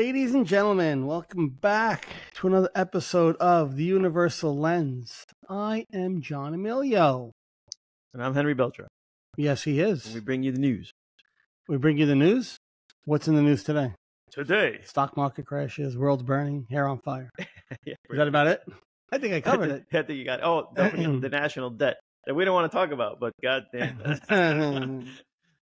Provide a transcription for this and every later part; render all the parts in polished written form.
Ladies and gentlemen, welcome back to another episode of The Universal Lens. I am John Emilio. And I'm Henry Beltra. Yes, he is. And we bring you the news. We bring you the news? What's in the news today? Today. Stock market crashes, world's burning, hair on fire. Yeah, is that about it? I think I covered it. I think you got it. Oh, don't forget the national debt that we don't want to talk about, but goddamn.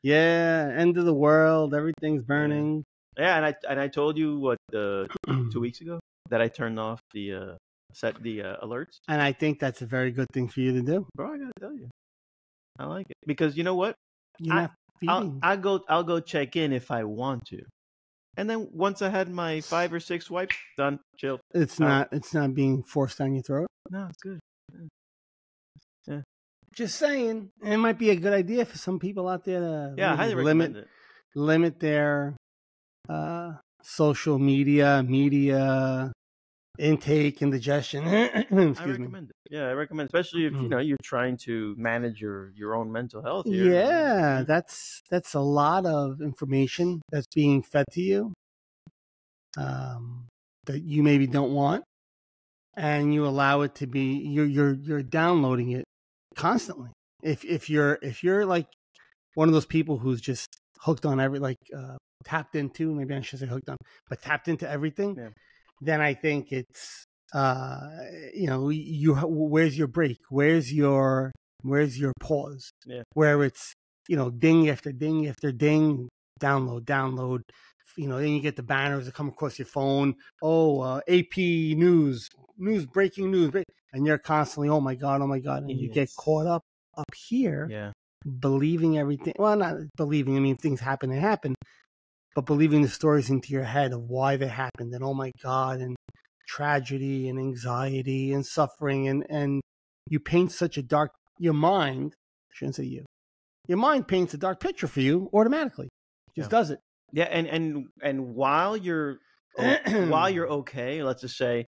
Yeah, end of the world, everything's burning. Yeah, and I told you what 2 weeks ago that I turned off the alerts. And I think that's a very good thing for you to do. Bro, I gotta tell you, I like it because you know what? You're not feeding. I'll go check in if I want to, and then once I had my 5 or 6 swipes, done, chill. It's not being forced down your throat. No, it's good. Yeah. Just saying, it might be a good idea for some people out there to I highly recommend it. Limit their social media intake and digestion. I recommend it. Yeah, I recommend, especially if you're trying to manage your own mental health here. Yeah, that's a lot of information that's being fed to you that you maybe don't want, and you allow it to be. You're downloading it constantly. If you're like one of those people who's just hooked on tapped into, maybe I should say hooked on, but tapped into everything, then I think it's where's your break? Where's your pause? Yeah. Where it's ding after ding after ding, download. Then you get the banners that come across your phone. AP news, breaking news, and you're constantly oh my god, and you get caught up here. Yeah. Believing everything. Well, not believing. I mean, if things happen, they happen. But believing the stories into your head of why they happened and oh my God, and tragedy and anxiety and suffering and you paint such a your mind, I shouldn't say you, your mind paints a dark picture for you automatically. Just does it. Yeah, and while you're okay, let's just say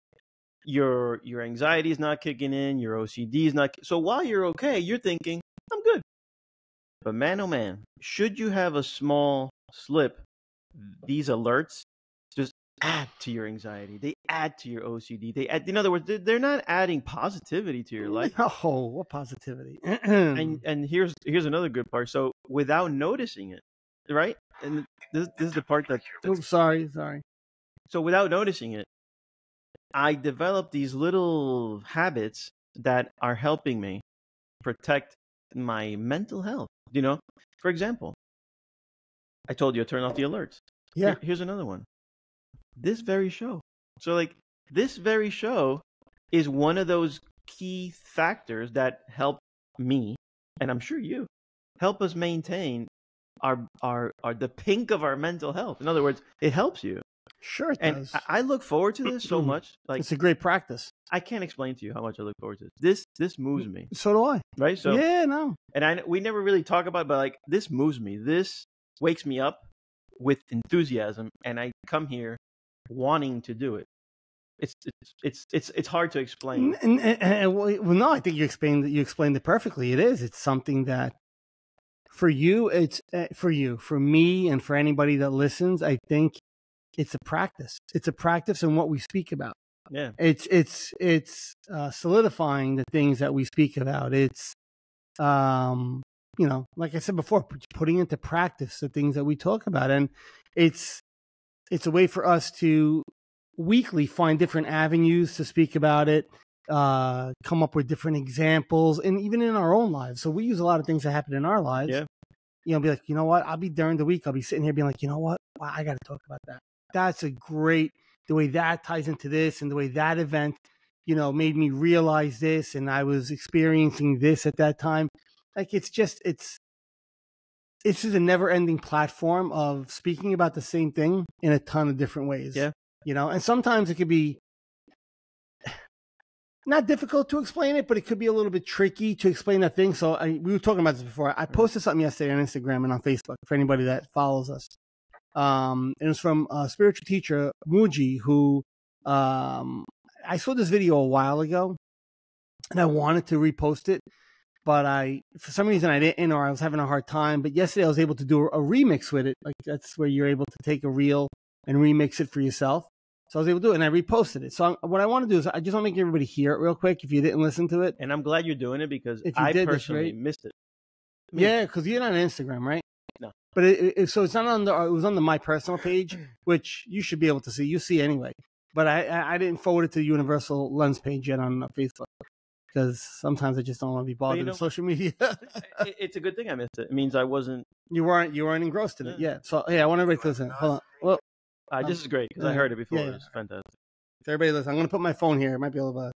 your anxiety is not kicking in, your OCD is not. So while you're okay, you're thinking, I'm good. But man, oh man, should you have a small slip, these alerts just add to your anxiety. They add to your OCD. They add, in other words, they're not adding positivity to your life. Oh, what positivity? and here's another good part. So without noticing it, right? And this is the part that. Sorry. So without noticing it, I developed these little habits that are helping me protect my mental health. For example, I told you to turn off the alerts. Yeah. Here's another one. This very show. So this very show is one of those key factors that help me, and I'm sure you, help us maintain our the pink of our mental health. In other words, it helps you. Sure it does. I look forward to this so much. It's a great practice. I can't explain to you how much I look forward to this. This moves me. So do I. Right? So yeah, no. And we never really talk about it, but this moves me. This wakes me up with enthusiasm, and I come here wanting to do it. It's hard to explain. Well, no, I think you explained it perfectly. It is. It's something that for you, it's for me, and for anybody that listens. I think it's a practice. It's a practice in what we speak about. Yeah. It's solidifying the things that we speak about. It's like I said before, putting into practice the things that we talk about. And it's a way for us to weekly find different avenues to speak about it, come up with different examples, and even in our own lives. So we use a lot of things that happen in our lives. Yeah. Be like, you know what? I'll be during the week, I'll be sitting here being like, you know what? Wow, I got to talk about that. That's a great, the way that ties into this and the way that event, made me realize this, and I was experiencing this at that time. Like, it's just a never-ending platform of speaking about the same thing in a ton of different ways. Yeah. And sometimes it could be not difficult to explain it, but it could be a little bit tricky to explain that thing. So we were talking about this before. I posted something yesterday on Instagram and on Facebook for anybody that follows us. It was from a spiritual teacher, Muji, who I saw this video a while ago, and I wanted to repost it, but for some reason I didn't, or I was having a hard time. But yesterday I was able to do a remix with it. Like, that's where you're able to take a reel and remix it for yourself. So I was able to do it, and I reposted it. So what I want to do is I just want to make everybody hear it real quick if you didn't listen to it. And I'm glad you're doing it because If you I did, personally right? missed it. Yeah, because you're not on Instagram, right? No. But so it's not on it was on my personal page, which you should be able to see. You see anyway. But I didn't forward it to the Universal Lens page yet on Facebook because sometimes I just don't want to be bothered with social media. It's a good thing I missed it. It means I wasn't. You weren't engrossed in it. Yeah. So I want everybody to listen. Hold on. Well, this is great because I heard it before. It was fantastic. So everybody listen. I'm going to put my phone here. It might be a little bit.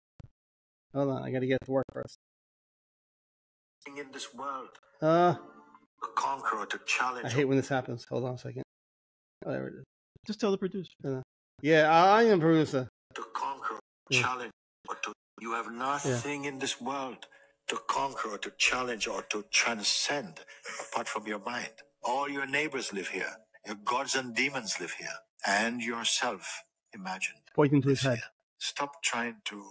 Hold on. I got to get to work first. In this world, to conquer, to challenge. I hate when this happens. Hold on a second. Oh, there it is. Just tell the producer. Yeah, I am producer. To conquer, challenge, or to you have nothing in this world to conquer, or to challenge, or to transcend apart from your mind. All your neighbors live here. Your gods and demons live here, and yourself, imagine, pointing to his head. Here. Stop trying to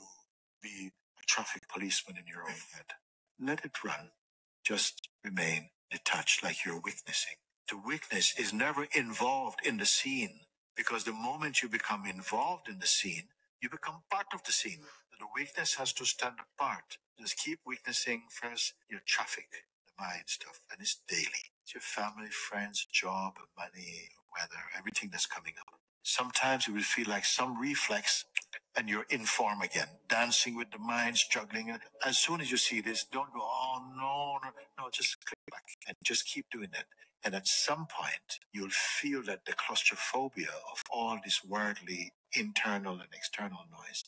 be a traffic policeman in your own head. Let it run. Just remain detached like you're witnessing. To witness is never involved in the scene, because the moment you become involved in the scene, you become part of the scene. The witness has to stand apart. Just keep witnessing first your traffic, the mind stuff, and it's daily. It's your family, friends, job, money, weather, everything that's coming up. Sometimes it will feel like some reflex and you're in form again, dancing with the mind, struggling. As soon as you see this, don't go, oh, no, just click back and just keep doing it. And at some point, you'll feel that the claustrophobia of all this worldly, internal and external noise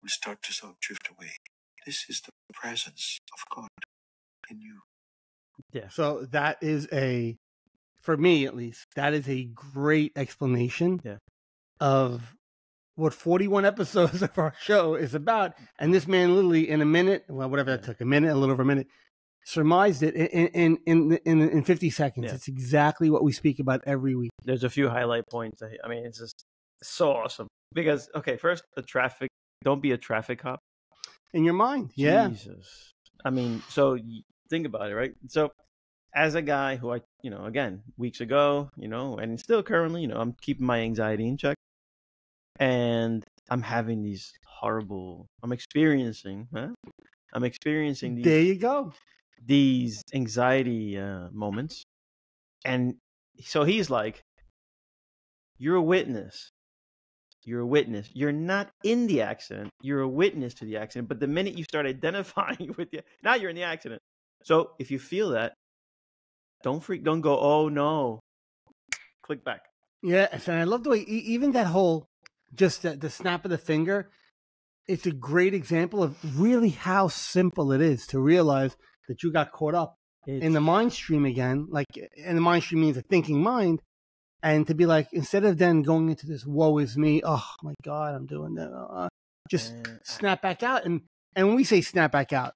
will start to sort of drift away. This is the presence of God in you. Yeah. So that is for me at least, that is a great explanation of what 41 episodes of our show is about. And this man literally in a minute, well, whatever that took, a little over a minute, surmised it in 50 seconds. Yeah. It's exactly what we speak about every week. There's a few highlight points. I mean, it's just so awesome. Because, okay, first, don't be a traffic cop. In your mind, yeah. Jesus. I mean, so think about it, right? So as a guy who again, weeks ago, and still currently, I'm keeping my anxiety in check. And I'm having these I'm experiencing these. There you go. These anxiety moments. And so he's like, you're a witness. You're a witness. You're not in the accident. You're a witness to the accident. But the minute you start identifying with now you're in the accident. So if you feel that, don't go, oh no. Click back. Yeah, and I love the way even that whole just the snap of the finger, it's a great example of really how simple it is to realize that you got caught up in the mind stream again. And the mind stream means a thinking mind. And to be like, instead of then going into this, woe is me, oh my God, I'm doing that. Just snap back out. And when we say snap back out,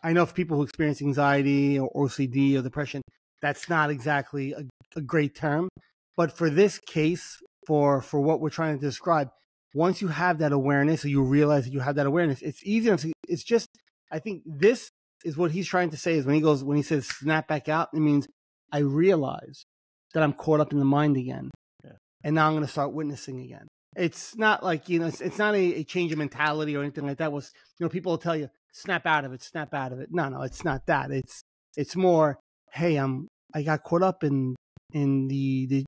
I know for people who experience anxiety or OCD or depression, that's not exactly a great term. But for this case, for what we're trying to describe, once you have that awareness or you realize that you have that awareness, it's easy. It's just, I think this is what he's trying to say is when he says snap back out, it means I realize that I'm caught up in the mind again. Yeah. And now I'm going to start witnessing again. It's not like, it's not a change of mentality or anything like that. People will tell you, snap out of it, snap out of it. No, it's not that. It's more, hey, I got caught up in the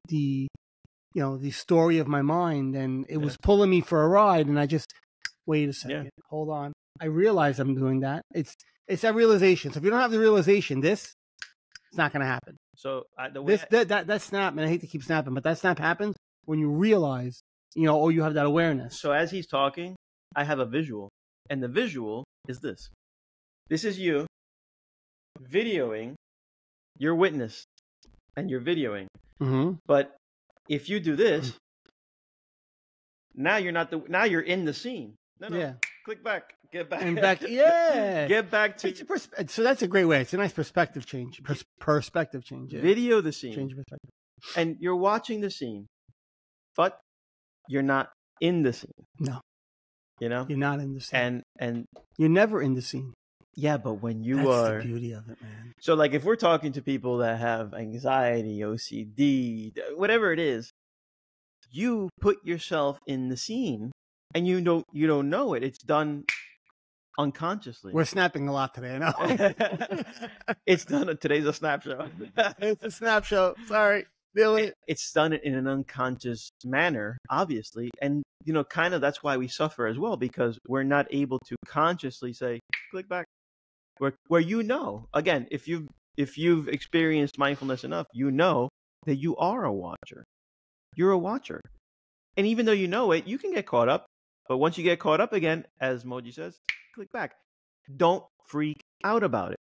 story of my mind, and it was pulling me for a ride, and I just, wait a second, hold on. I realize I'm doing that. It's that realization. So if you don't have the realization, it's not going to happen. So that snap, and I hate to keep snapping, but that snap happens when you realize, or you have that awareness. So as he's talking, I have a visual, and the visual is this. This is you videoing your witness, and you're videoing. Mm-hmm. But if you do this, now you're in the scene. No. Yeah. Click back. Get back. And back. Yeah. Get back to. So that's a great way. It's a nice perspective change. Perspective change. Yeah. Video the scene. Change perspective. And you're watching the scene, but you're not in the scene. No. You're not in the scene. And you're never in the scene. Yeah, but when you that's the beauty of it, man. So like if we're talking to people that have anxiety, OCD, whatever it is, you put yourself in the scene, and you don't know it. It's done unconsciously. We're snapping a lot today, I know. It's done. Today's a snap show. It's a snap show. Sorry. Deal with it. It's done in an unconscious manner, obviously. And, kind of that's why we suffer as well, because we're not able to consciously say, click back. Where again, if you've experienced mindfulness enough, you know that you are a watcher. You're a watcher. And even though you know it, you can get caught up. But once you get caught up again, as Moji says, click back. Don't freak out about it.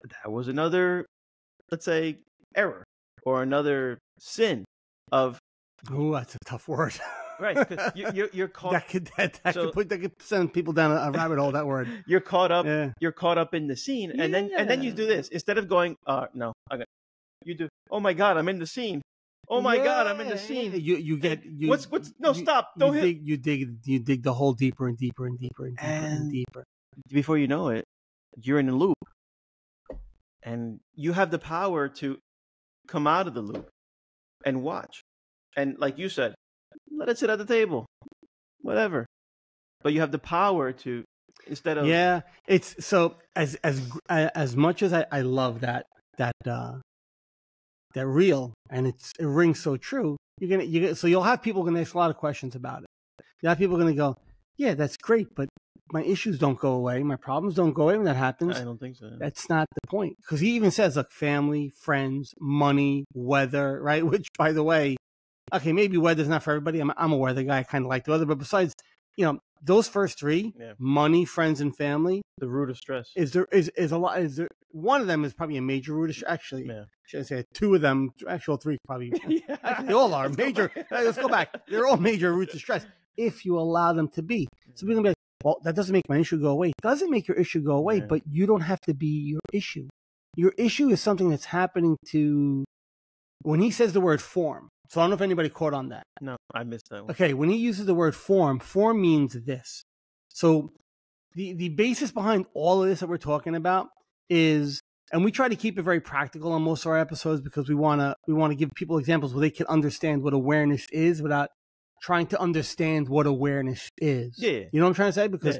That was another, let's say, error or another sin of. Oh, that's a tough word. Right. You're caught. That could send people down a rabbit hole, that word. You're caught up. Yeah. You're caught up in the scene. And then you do this. Instead of going, no, you do, oh my God, I'm in the scene. Oh my God, I'm in the scene. Stop. Don't hit. You dig the hole deeper and deeper and deeper and deeper and deeper. Before you know it, you're in a loop. And you have the power to come out of the loop and watch. And like you said, let it sit at the table. Whatever. But you have the power to, instead of. Yeah. It's so as much as I love that reel, and it rings so true. So you'll have people going to ask a lot of questions about it. You have people going to go, yeah, that's great, but my issues don't go away. My problems don't go away when that happens. I don't think so. That's not the point. Because he even says, look, family, friends, money, weather, right? Which, by the way, okay, maybe weather's not for everybody. I'm a weather guy. I kind of like the weather. But besides, those first three, money, friends, and family. The root of stress. Is a lot. One of them is probably a major root of stress. Actually, should I say two of them, actual three probably. Actually, they all are major. Let's go back. They're all major roots of stress if you allow them to be. So we're going to be like, well, that doesn't make my issue go away. It doesn't make your issue go away, but you don't have to be your issue. Your issue is something that's happening to, when he says the word form. So I don't know if anybody caught on that. No, I missed that one. Okay, when he uses the word form means this. So the basis behind all of this that we're talking about is, and we try to keep it very practical on most of our episodes because we want to give people examples where they can understand what awareness is without trying to understand what awareness is. Yeah. You know what I'm trying to say? Because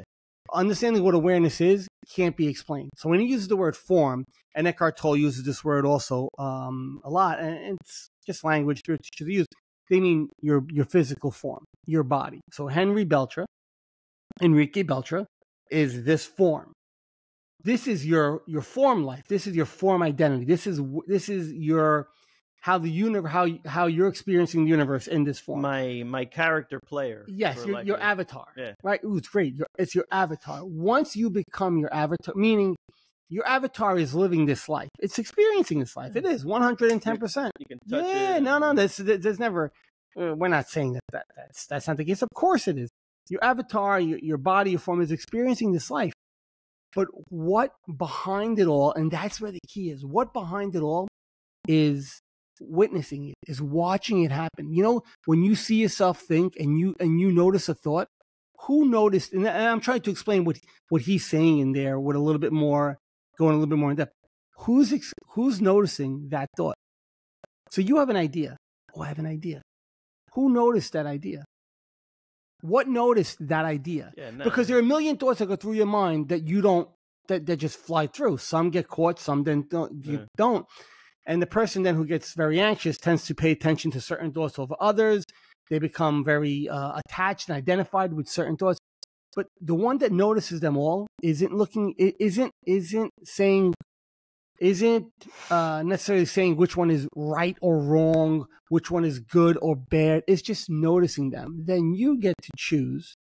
understanding what awareness is can't be explained. So when he uses the word form, and Eckhart Tolle uses this word also a lot, and it's just language spiritual teachers use, they mean your physical form, your body. So Enrique Beltra is this form. This is your form life. This is your form identity. This is your how the universe, how you're experiencing the universe in this form. My character player. Yes, your avatar. Yeah. Right. Ooh, it's great. It's your avatar. Once you become your avatar, meaning your avatar is living this life. It's experiencing this life. It is 110%. You can touch it. No. There's never. We're not saying that's not the case. Of course it is. Your avatar, your body, your form is experiencing this life. But what behind it all, and that's where the key is, what behind it all is witnessing it, is watching it happen. When you see yourself think and you notice a thought, who noticed, and I'm trying to explain what he's saying in there with going a little bit more in depth. Who's noticing that thought? So you have an idea. Oh, I have an idea. Who noticed that idea? What noticed that idea? Because there are a million thoughts that go through your mind that you don't, that just fly through. Some get caught, some then don't. And the person then who gets very anxious tends to pay attention to certain thoughts over others. They become very attached and identified with certain thoughts. But the one that notices them all isn't necessarily saying which one is right or wrong, which one is good or bad. It's just noticing them. Then you get to choose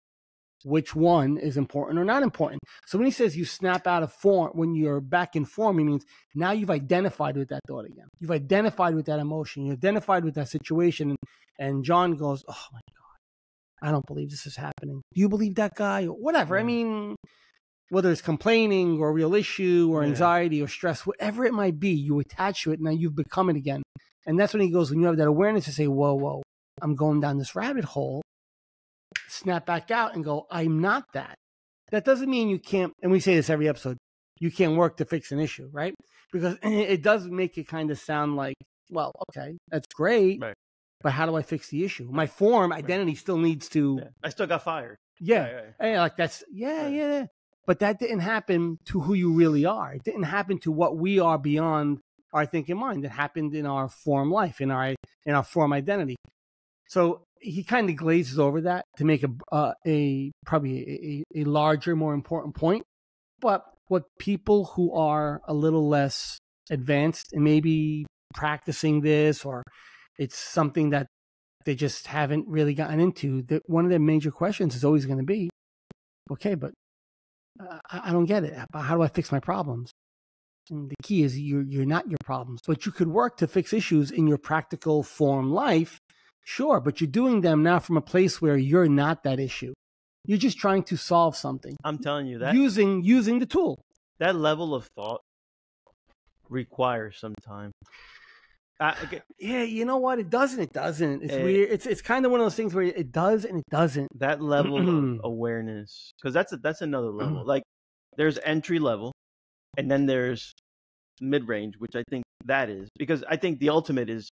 which one is important or not important. So when he says you snap out of form, when you're back in form, he means now you've identified with that thought again. You've identified with that emotion. You've identified with that situation. And John goes, oh my God, I don't believe this is happening. Do you believe that guy? Or whatever. I mean, whether it's complaining or a real issue or anxiety or stress, whatever it might be, you attach to it. Now you've become it again. And that's when he goes, when you have that awareness to say, whoa, I'm going down this rabbit hole, snap back out and go, I'm not that. That doesn't mean you can't, and we say this every episode, you can't work to fix an issue, right? Because it does make it kind of sound like, well, okay, that's great. Right. but how do I fix the issue? My form identity still needs to. Yeah. I still got fired. Yeah. Hey, like that's yeah. But that didn't happen to who you really are. It didn't happen to what we are beyond our thinking mind. It happened in our form life, in our form identity. So he kind of glazes over that to make probably a larger, more important point. But what people who are a little less advanced and maybe practicing this, or it's something that they just haven't really gotten into, that one of their major questions is always going to be, okay, but I don't get it. How do I fix my problems? And the key is you're not your problems, but you could work to fix issues in your practical form life. Sure, but you're doing them now from a place where you're not that issue. You're just trying to solve something. I'm telling you that using the tool. That level of thought requires some time. Yeah, you know what? It doesn't. It's weird. It's kind of one of those things where it does and it doesn't. That level of awareness, because that's another level. Like there's entry level, and then there's mid range, which I think that is, because I think the ultimate is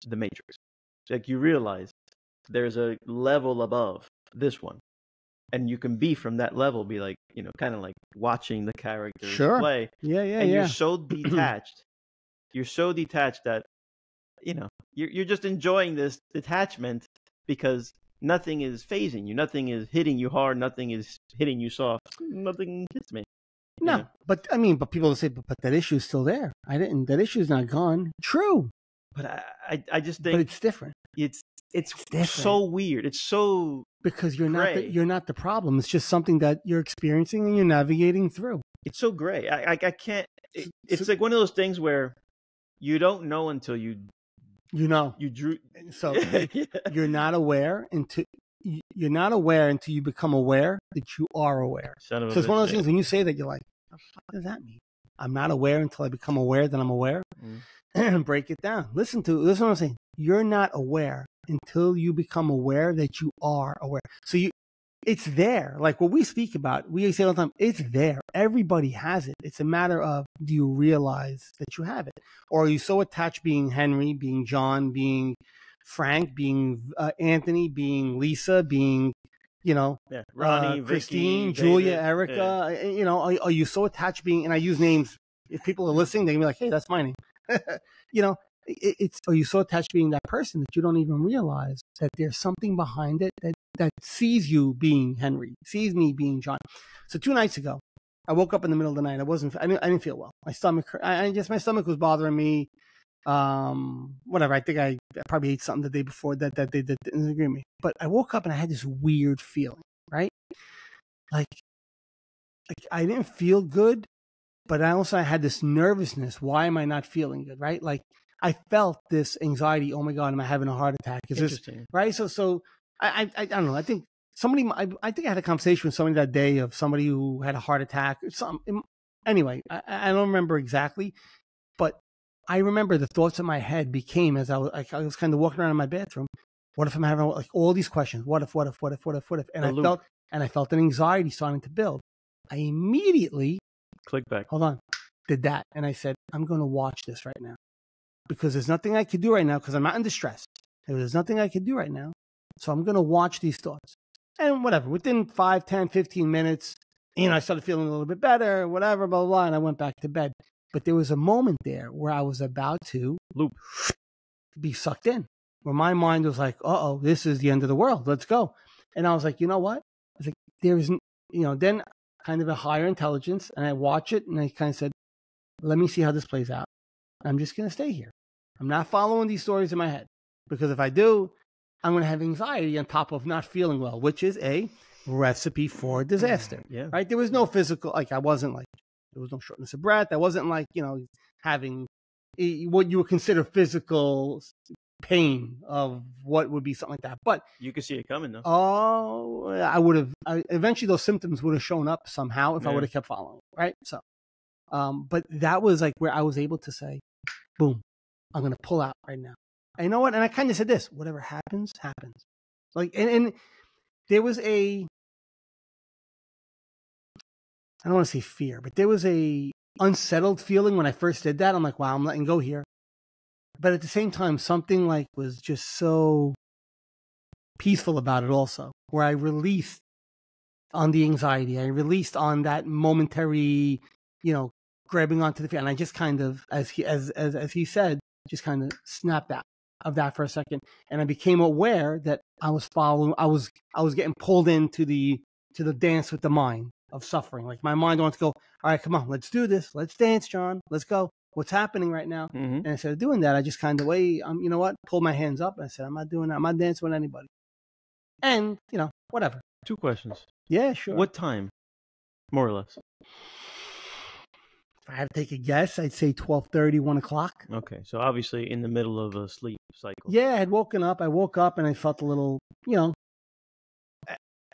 the Matrix. Like you realize there's a level above this one, and you can be from that level, be like, kind of like watching the characters play. And you're so detached. You're so detached that you're just enjoying this detachment because nothing is phasing you, nothing is hitting you hard, nothing is hitting you soft, nothing hits me. No, but people will say, but that issue is still there. That issue is not gone. True, but I just think, but it's different. It's different. So weird. It's so because you're not the problem. It's just something that you're experiencing and you're navigating through. It's so gray. I can't. It's like one of those things where you don't know until you drew. So you're not aware until you become aware that you are aware. So it's one of those things when you say that, you're like, what the fuck does that mean? I'm not aware until I become aware that I'm aware. Break it down. Listen to what I'm saying. You're not aware until you become aware that you are aware. So it's there. Like what we speak about, we say all the time, it's there. Everybody has it. It's a matter of, do you realize that you have it? Or are you so attached being Henry, being John, being Frank, being Anthony, being Lisa, being, Ronnie, Christine, Vicky, Julia, David, Erica, are you so attached being, and I use names, if people are listening, they can be like, hey, that's my name. Are you so attached to being that person that you don't even realize that there's something behind it that sees you being Henry, sees me being John. So 2 nights ago, I woke up in the middle of the night. I didn't feel well. My stomach hurt. My stomach was bothering me. Whatever. I think I probably ate something the day before that didn't agree with me. But I woke up and I had this weird feeling, right? Like I didn't feel good, but I had this nervousness. Why am I not feeling good, right? Like I felt this anxiety. Oh my God, am I having a heart attack? Is this right? So I don't know. I think I had a conversation with somebody that day of somebody who had a heart attack or something. Anyway, I don't remember exactly, but I remember the thoughts in my head became as I was kind of walking around in my bathroom. What if I'm having like all these questions? What if? And I felt an anxiety starting to build. I immediately click back. Hold on. Did that. And I said, I'm going to watch this right now because there's nothing I could do right now because I'm not in distress. There's nothing I could do right now. So I'm going to watch these thoughts. And whatever, within 5, 10, 15 minutes, I started feeling a little bit better, whatever, blah, blah, blah, and I went back to bed. But there was a moment there where I was about to be sucked in, where my mind was like, uh-oh, this is the end of the world. Let's go. And I was like, you know what? I was like, there isn't, then kind of a higher intelligence, and I watch it, and I kind of said, let me see how this plays out. I'm just going to stay here. I'm not following these stories in my head, because if I do, I'm going to have anxiety on top of not feeling well, which is a recipe for disaster. Yeah. Right? There was no physical, there was no shortness of breath. I wasn't having what you would consider physical pain of what would be something like that. But you could see it coming though. Oh, eventually those symptoms would have shown up somehow if I would have kept following. Right. So, but that was like where I was able to say, boom, I'm going to pull out right now. And you know what? And I kind of said this, whatever happens, happens. And there was I don't want to say fear, but there was a unsettled feeling when I first did that. I'm like, wow, I'm letting go here. at the same time, something like was just so peaceful about it also, where I released on the anxiety. I released on that momentary, grabbing onto the feet. And I just kind of, as he said, just kind of snapped out of that for a second. And I became aware that I was getting pulled into the dance with the mind of suffering. Like my mind wants to go, all right, come on, let's do this. Let's dance, John. Let's go. What's happening right now? Mm-hmm. And instead of doing that, I just kind of you know what? Pulled my hands up and I said, I'm not doing that. I'm not dancing with anybody. And, whatever. 2 questions. Yeah, sure. What time, more or less? If I had to take a guess, I'd say 12:30, 1 o'clock. Okay, so obviously in the middle of a sleep cycle. Yeah, I had woken up. I woke up and I felt a little,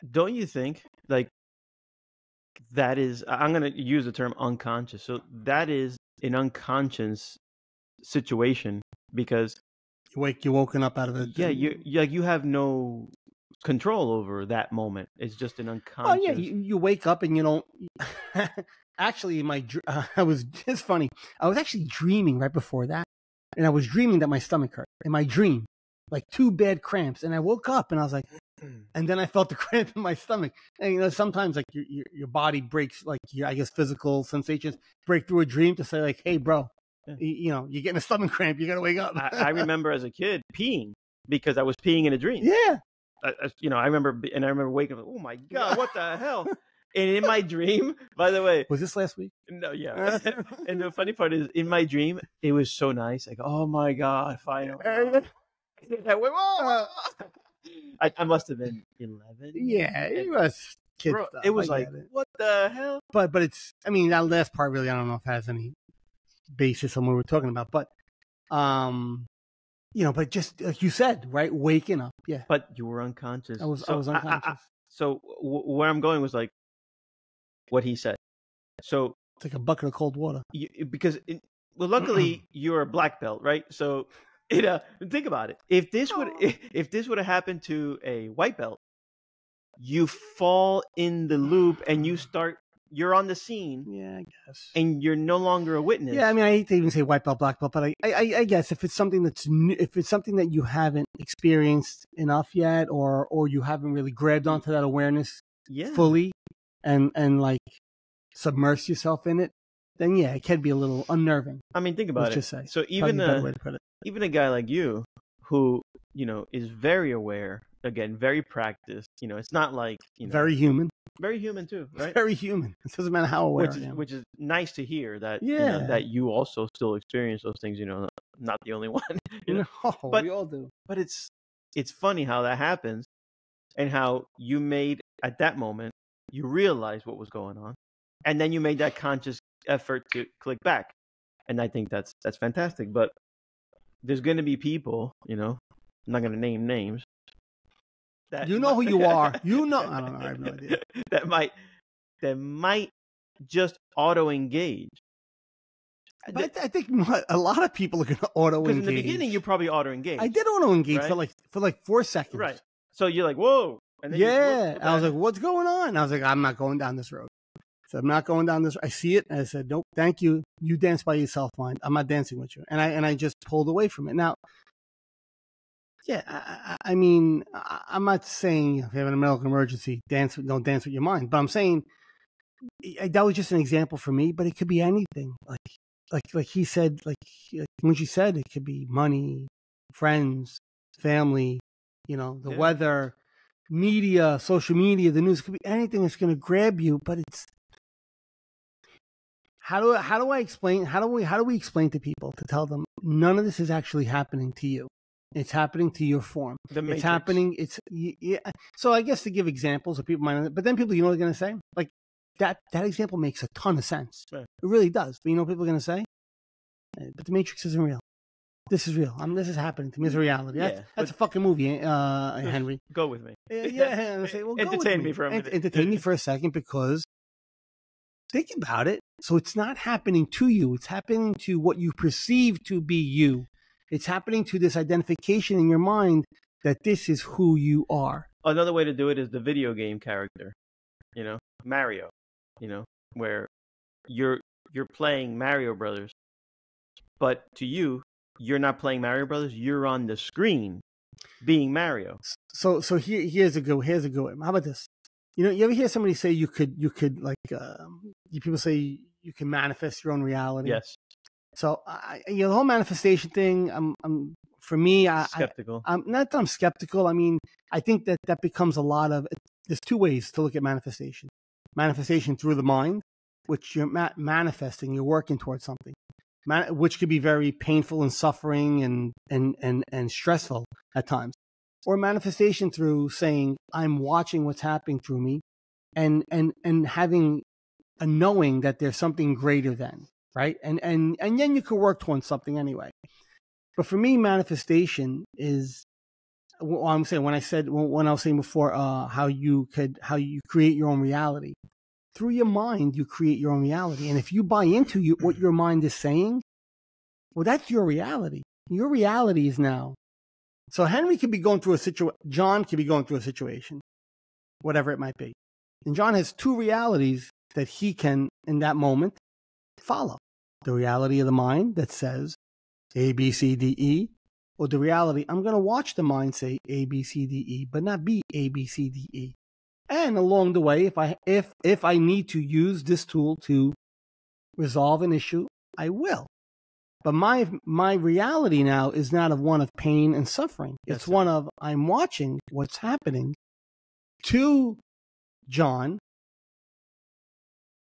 Don't you think, like, that is, I'm going to use the term unconscious. So that is an unconscious situation because you're woken up out of it. Yeah, you have no control over that moment. It's just an unconscious. Oh yeah, you wake up and you don't. Actually, I was just funny. I was actually dreaming right before that, and I was dreaming that my stomach hurt in my dream, like 2 bad cramps. And I woke up and I was like, and then I felt the cramp in my stomach. And sometimes like your body breaks, like I guess physical sensations break through a dream to say like, hey, bro, you're getting a stomach cramp. You gotta wake up. I remember as a kid peeing because I was peeing in a dream. Yeah. I remember waking up. Oh my God, what the hell? And in my dream, by the way, was this last week? No, yeah. And the funny part is, in my dream, it was so nice. Like, oh my God, finally. I must have been 11. Yeah, it was kid Bro, stuff. it was like, what the hell? But it's, I mean, that last part really, I don't know if it has any basis on what we're talking about. But, but just like you said, right, waking up. Yeah. But you were unconscious. I was unconscious. So where I'm going was like what he said. So it's like a bucket of cold water. Luckily you're a black belt, right? So think about it. If this would have happened to a white belt, you fall in the loop and you're on the scene. Yeah, I guess. And you're no longer a witness. Yeah, I mean, I hate to even say white belt, black belt, but I guess if it's something that's new, if it's something that you haven't experienced enough yet, or you haven't really grabbed onto that awareness fully, and like submerse yourself in it, then yeah, it can be a little unnerving. I mean, think about it. Just say. So even a guy like you, who is very aware, again, very practiced. It's not like very human. Very human too, right? Very human. It doesn't matter how aware I am. Which is nice to hear that. That you also still experience those things. Not the only one. But we all do. But it's funny how that happens, and how you made at that moment you realized what was going on, and then you made that conscious effort to click back, and I think that's fantastic. But there's going to be people, I'm not going to name names. Who you are. I don't know. I have no idea. that might just auto-engage. But I think a lot of people are going to auto-engage. Because in the beginning, you probably auto-engage. I did auto-engage right? for like 4 seconds. Right. So you're like, whoa. And then I was like, what's going on? I was like, I'm not going down this road. So I'm not going down this. I see it. And I said, nope, thank you. You dance by yourself, mind. I'm not dancing with you. And I just pulled away from it. Now, yeah, I mean, I'm not saying if you have an medical emergency, don't dance with your mind. But I'm saying that was just an example for me. But it could be anything. Like he said, like when she said, it could be money, friends, family, the weather, media, social media, the news. It could be anything that's going to grab you. But it's how do we explain to people, to tell them none of this is actually happening to you. It's happening to your form. It's happening. So I guess to give examples of people might, but then people, what they're going to say? Like that example makes a ton of sense. Right. It really does. But what people are going to say? But the Matrix isn't real. This is real. This is happening to me. It's a reality. That's a fucking movie, Henry. Go with me. Yeah. Say, well, entertain me for a minute. Entertain me for a second, because think about it. So it's not happening to you. It's happening to what you perceive to be you. It's happening to this identification in your mind that this is who you are. Another way to do it is the video game character, Mario, where you're playing Mario Brothers, but to you you're not playing Mario Brothers. You're on the screen being Mario. So here's a good one. How about this? You know, you ever hear somebody say you could like people say you can manifest your own reality? Yes. So the whole manifestation thing, for me, Skeptical. I'm not that I'm skeptical. I mean, I think that becomes a lot of. There's two ways to look at manifestation. Manifestation through the mind, which you're manifesting, you're working towards something, which could be very painful and suffering and stressful at times. Or manifestation through saying, I'm watching what's happening through me and having a knowing that there's something greater than, right? And then you could work towards something anyway. But for me, manifestation is, well, I'm saying when I was saying before, how you create your own reality. Through your mind, you create your own reality. And if you buy into what your mind is saying, well, that's your reality. Your reality is now. So Henry could be going through a situation. John could be going through a situation, whatever it might be. And John has two realities that he can, in that moment, follow. The reality of the mind that says A, B, C, D, E, or the reality, I'm going to watch the mind say A, B, C, D, E, but not be A, B, C, D, E. And along the way, if I need to use this tool to resolve an issue, I will. But my reality now is not of one of pain and suffering. It's one of I'm watching what's happening to John,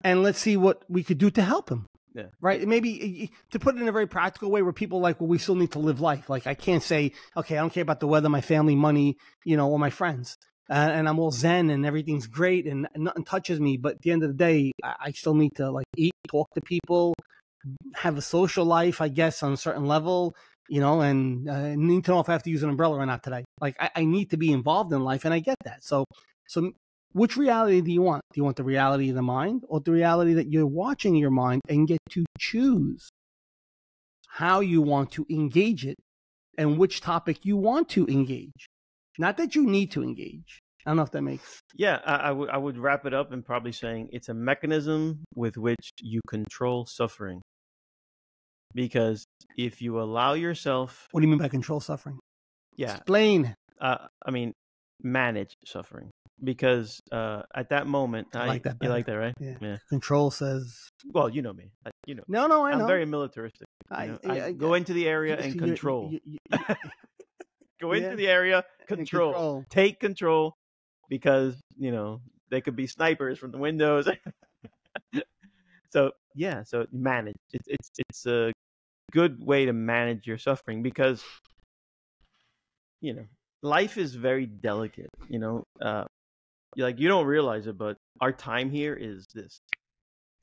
and let's see what we could do to help him. Yeah. Right? Maybe to put it in a very practical way where people are like, well, we still need to live life. Like I can't say, okay, I don't care about the weather, my family, money, or my friends. And I'm all zen and everything's great and nothing touches me. But at the end of the day, I still need to like eat, talk to people, have a social life, I guess, on a certain level, and need to know if I have to use an umbrella or not today. Like I need to be involved in life, and I get that. So which reality do you want? Do you want the reality of the mind or the reality that you're watching your mind and get to choose how you want to engage it and which topic you want to engage? Not that you need to engage. I don't know if that makes... Yeah, I would wrap it up and probably saying it's a mechanism with which you control suffering. Because if you allow yourself... What do you mean by control suffering? Yeah. Explain. Manage suffering. Because at that moment... I like that better. You like that, right? Yeah. Control says... Well, you know me. No, I know. I'm very militaristic. I go into the area and control. Go into the area, control. Take control. Because, they could be snipers from the windows. So manage. It's a good way to manage your suffering because, life is very delicate, like you don't realize it, but our time here is this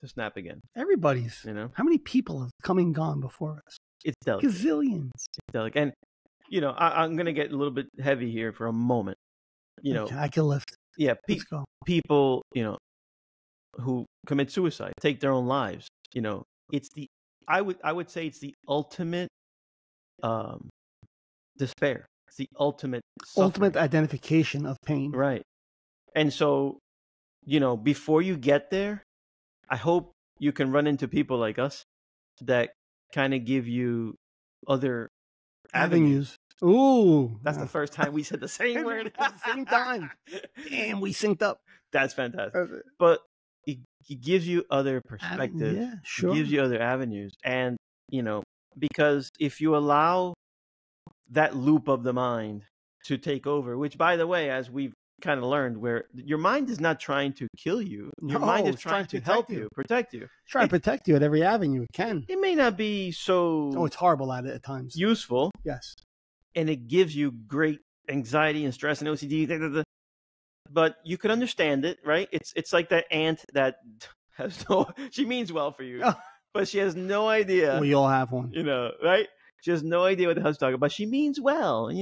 to snap again. Everybody's, how many people have come and gone before us? It's delicate. Gazillions. It's delicate. And, I'm going to get a little bit heavy here for a moment. Okay, I can lift. Yeah, people, who commit suicide, take their own lives. It's I would say it's the ultimate despair. It's the ultimate identification of pain. Right. And so, before you get there, I hope you can run into people like us that kind of give you other avenues. Ooh, that's the first time we said the same word at the same time. Damn, we synced up. That's fantastic. But it gives you other perspective. Yeah, sure. It gives you other avenues. And, because if you allow that loop of the mind to take over, which, by the way, as we've kind of learned, where your mind is not trying to kill you. Your mind is trying to help you, protect you. It's trying to protect you at every avenue it can. It may not be so... Oh, it's horrible at it at times. Useful. Yes. And it gives you great anxiety and stress and OCD. But you could understand it, right? It's like that aunt that has she means well for you, but she has no idea. We all have one. Right? She has no idea what the hell she's talking about. She means well, and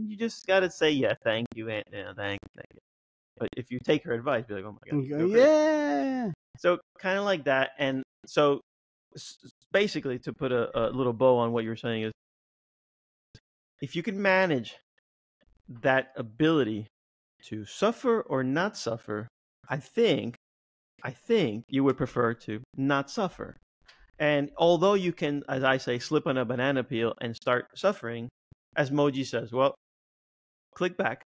you just got to say, yeah, thank you, aunt. Yeah, thank you. But if you take her advice, be like, oh my God. Yeah. So kind of like that. And so basically, to put a little bow on what you're saying is, if you can manage that ability to suffer or not suffer, I think you would prefer to not suffer. And although you can, as I say, slip on a banana peel and start suffering, as Moji says, well, click back.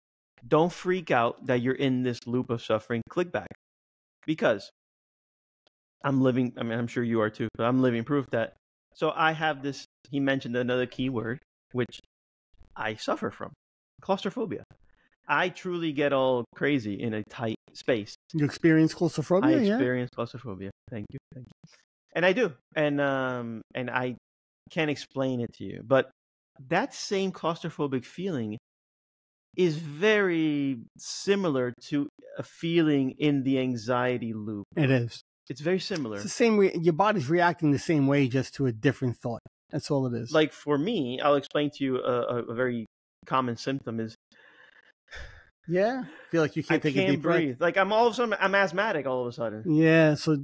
Don't freak out that you're in this loop of suffering. Click back. Because I'm sure you are too, but I'm living proof that. So I have this, he mentioned another key word, which I suffer from, claustrophobia. I truly get all crazy in a tight space. You experience claustrophobia? I experience claustrophobia. Thank you. And I do. And I can't explain it to you. But that same claustrophobic feeling is very similar to a feeling in the anxiety loop. It is. It's very similar. It's the same way. Your body's reacting the same way, just to a different thought. That's all it is. Like for me, I'll explain to you a very common symptom is. Yeah, feel like you can't take a deep breathe. breath. Like I'm asthmatic all of a sudden. Yeah, so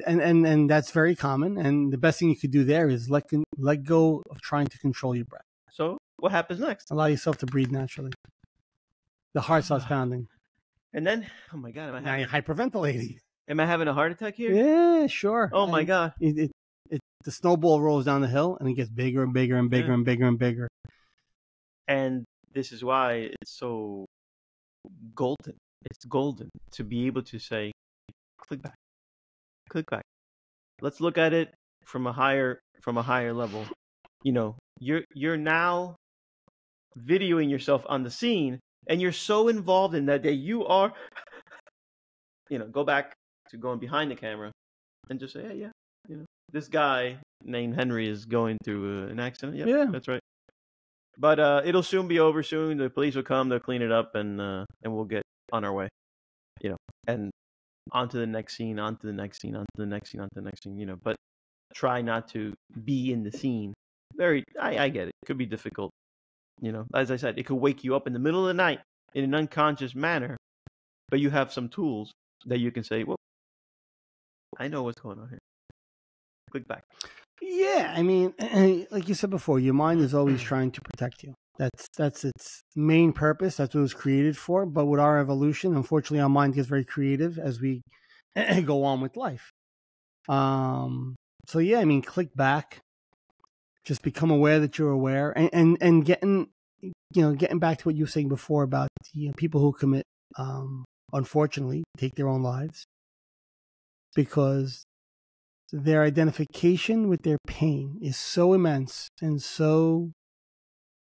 and that's very common. And the best thing you could do there is let go of trying to control your breath. So what happens next? Allow yourself to breathe naturally. The heart starts pounding. And then, oh my God, now you're hyperventilating. Am I having a heart attack here? Yeah, sure. Oh my God. The snowball rolls down the hill and it gets bigger and bigger and bigger and bigger and bigger. And this is why it's so golden. It's golden to be able to say, click back. Let's look at it from a higher level. You know, you're now videoing yourself on the scene, and you're so involved in that you are. Go back to going behind the camera, and just say, hey, yeah, this guy named Henry is going through an accident. Yeah, that's right. But it'll soon be over. Soon the police will come. They'll clean it up, and we'll get on our way. And on to the next scene. But try not to be in the scene. I get it. It could be difficult. As I said, it could wake you up in the middle of the night in an unconscious manner. But you have some tools that you can say, well, I know what's going on here. Click back. Yeah, I mean, like you said before, your mind is always trying to protect you. That's its main purpose. That's what it was created for. But with our evolution, unfortunately, our mind gets very creative as we go on with life. So yeah, I mean, click back. Just become aware that you're aware, and getting back to what you were saying before about people who commit, unfortunately, take their own lives because their identification with their pain is so immense and so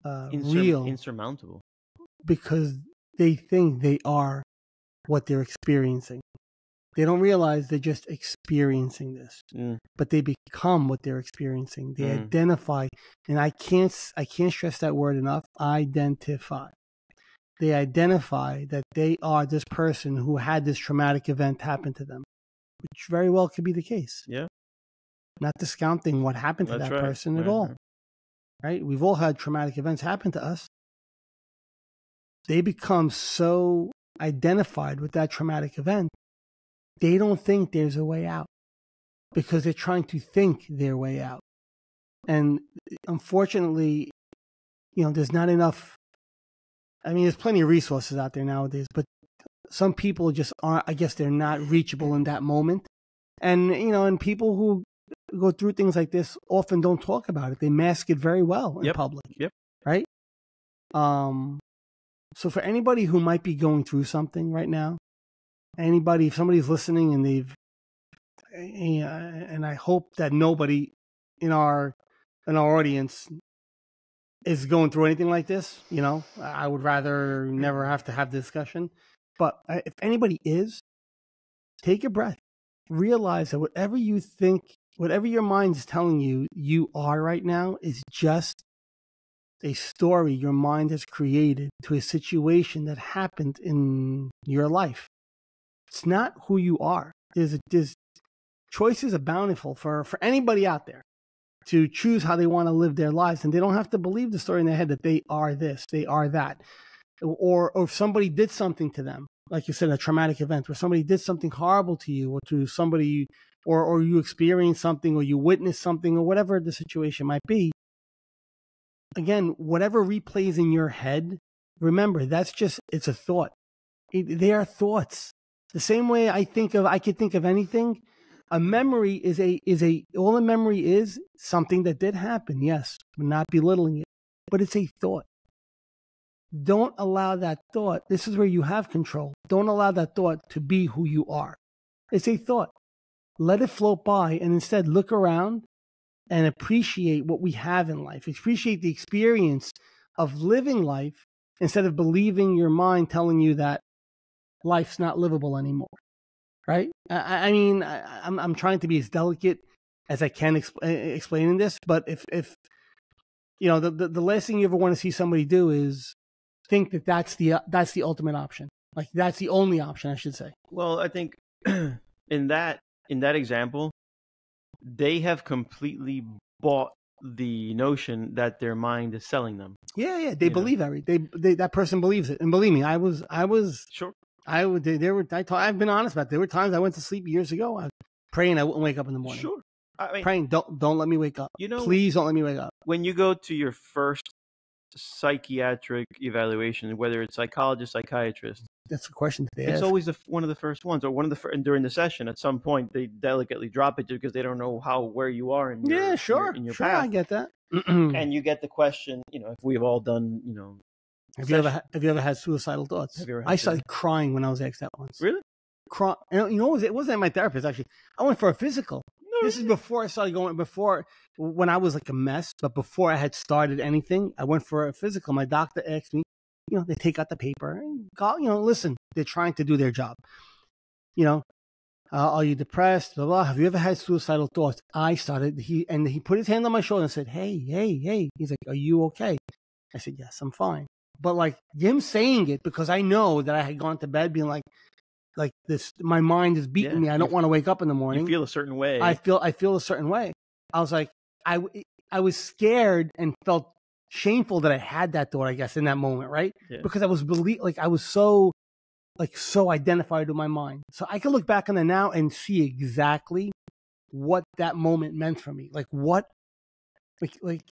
real, insurmountable, because they think they are what they're experiencing. They don't realize they're just experiencing this, but they become what they're experiencing. They identify, and I can't stress that word enough. Identify. They identify that they are this person who had this traumatic event happen to them, which very well could be the case. Yeah. Not discounting what happened to that person at all. Right? We've all had traumatic events happen to us. They become so identified with that traumatic event, they don't think there's a way out because they're trying to think their way out. And unfortunately, there's not enough. I mean, there's plenty of resources out there nowadays, but some people just aren't, I guess they're not reachable in that moment. And, and people who go through things like this often don't talk about it. They mask it very well in public. Yep. Right? So for anybody who might be going through something right now, if somebody's listening and and I hope that nobody in our audience is going through anything like this, I would rather never have to have the discussion. But if anybody is, take a breath. Realize that whatever you think, whatever your mind is telling you you are right now is just a story your mind has created to a situation that happened in your life. It's not who you are. There's choices are bountiful for anybody out there to choose how they want to live their lives, and they don't have to believe the story in their head that they are this, they are that, or if somebody did something to them, like you said, a traumatic event where somebody did something horrible to you, or to somebody, or you experienced something, or you witnessed something, or whatever the situation might be. Again, whatever replays in your head, remember it's a thought. They are thoughts. The same way I could think of anything, A memory is all a memory is something that did happen. Yes, we're not belittling it, but it's a thought. Don't allow that thought. This is where you have control. Don't allow that thought to be who you are. It's a thought. Let it float by and instead look around and appreciate what we have in life. Appreciate the experience of living life instead of believing your mind telling you that life's not livable anymore. Right? I mean, I'm trying to be as delicate as I can explaining this, but if you know, the last thing you ever want to see somebody do is think that that's the ultimate option. Like that's the only option, I should say. Well, I think in that example, they have completely bought the notion that their mind is selling them. Yeah, they believe that person believes it, and believe me, I was sure. I've been honest about it. There were times I went to sleep years ago. I was praying I wouldn't wake up in the morning. Sure. I mean, praying, don't let me wake up. You know, please don't let me wake up. When you go to your first psychiatric evaluation, whether it's psychologist, psychiatrist, that's the question they ask. It's always one of the first ones, or one of the during the session. At some point, they delicately drop it because they don't know where you are in your path. I get that. And you get the question, you know, if we've all done, you know. Have you ever had suicidal thoughts? I started crying when I was asked that once. Really? You know, it wasn't my therapist actually. I went for a physical. This is before I started when I was like a mess, but before I had started anything, I went for a physical. My doctor asked me, you know, they take out the paper and call, you know, listen, they're trying to do their job. You know, are you depressed? Blah, blah. Have you ever had suicidal thoughts? He put his hand on my shoulder and said, hey. He's like, are you okay? I said, yes, I'm fine. But like him saying it, because I know that I had gone to bed being like this, my mind is beating me. I don't want to wake up in the morning. You feel a certain way. I feel a certain way. I was like, I was scared and felt shameful that I had that thought, I guess, in that moment, right? Yeah. Because I was so identified with my mind. So I can look back on it now and see exactly what that moment meant for me. Like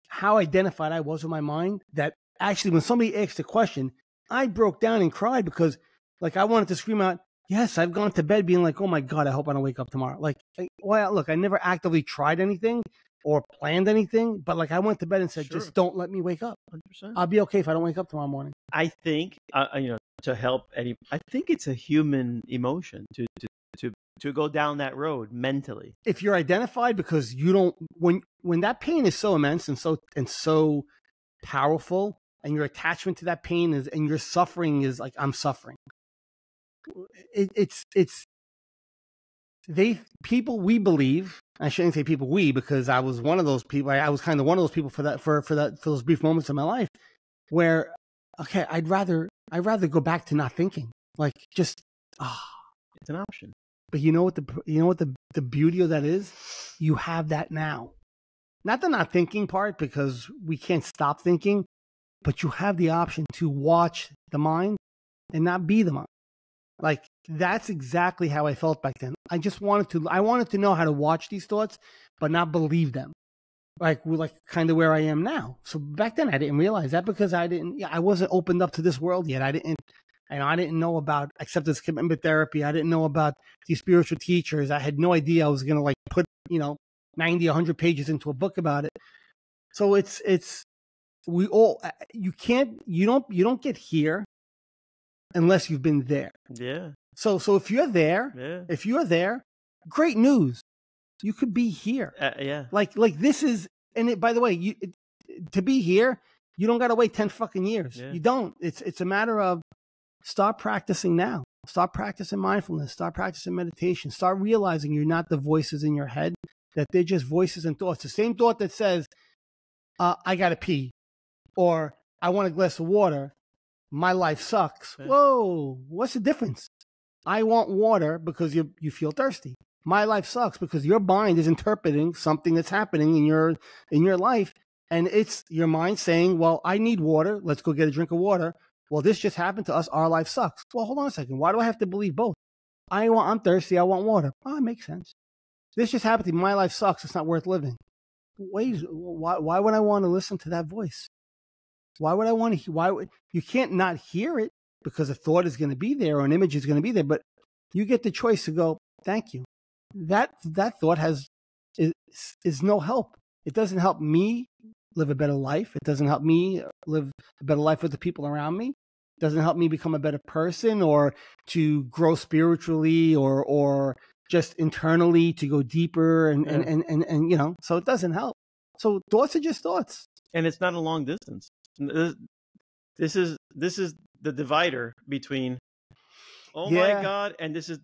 how identified I was with my mind, that actually when somebody asked a question, I broke down and cried because like I wanted to scream out, yes, I've gone to bed being like, oh my God, I hope I don't wake up tomorrow. Like, well, look, I never actively tried anything or planned anything, but like I went to bed and said, just don't let me wake up. 100%. I'll be okay if I don't wake up tomorrow morning. I think, you know, to help Eddie, I think it's a human emotion to go down that road mentally. If you're identified, because you don't, when that pain is so immense and so powerful, and your attachment to that pain is, and your suffering is like, I'm suffering. We believe, I shouldn't say people we, because I was one of those people. I was kind of one of those people for those brief moments in my life where, okay, I'd rather go back to not thinking, like just, it's an option. But you know what the beauty of that is? You have that now. Not the not thinking part, because we can't stop thinking, but you have the option to watch the mind and not be the mind. Like that's exactly how I felt back then. I wanted to know how to watch these thoughts, but not believe them. Like kind of where I am now. So back then I didn't realize that because I wasn't opened up to this world yet. I didn't know about acceptance commitment therapy. I didn't know about these spiritual teachers. I had no idea I was going to like put, 90, 100 pages into a book about it. So you don't get here unless you've been there. Yeah. So if you're there, great news. You could be here. Yeah. Like this is, and by the way, to be here, you don't got to wait 10 fucking years. Yeah. You don't. It's a matter of start practicing now. Start practicing mindfulness. Start practicing meditation. Start realizing you're not the voices in your head, that they're just voices and thoughts. The same thought that says, I got to pee, or I want a glass of water. My life sucks. Yeah. Whoa, what's the difference? I want water because you feel thirsty. My life sucks because your mind is interpreting something that's happening in your life, and it's your mind saying, well, I need water. Let's go get a drink of water. Well, this just happened to us. Our life sucks. Well, hold on a second. Why do I have to believe both? I'm thirsty. I want water. Oh, it makes sense. This just happened to me. My life sucks. It's not worth living. Wait, why would I want to listen to that voice? Why would I want to? You can't not hear it, because a thought is going to be there or an image is going to be there, but you get the choice to go, thank you. that thought is no help. It doesn't help me live a better life. It doesn't help me live a better life with the people around me. It doesn't help me become a better person or to grow spiritually or just internally to go deeper and you know, so it doesn't help. So thoughts are just thoughts. And it's not a long distance. This is the divider between my God, and this is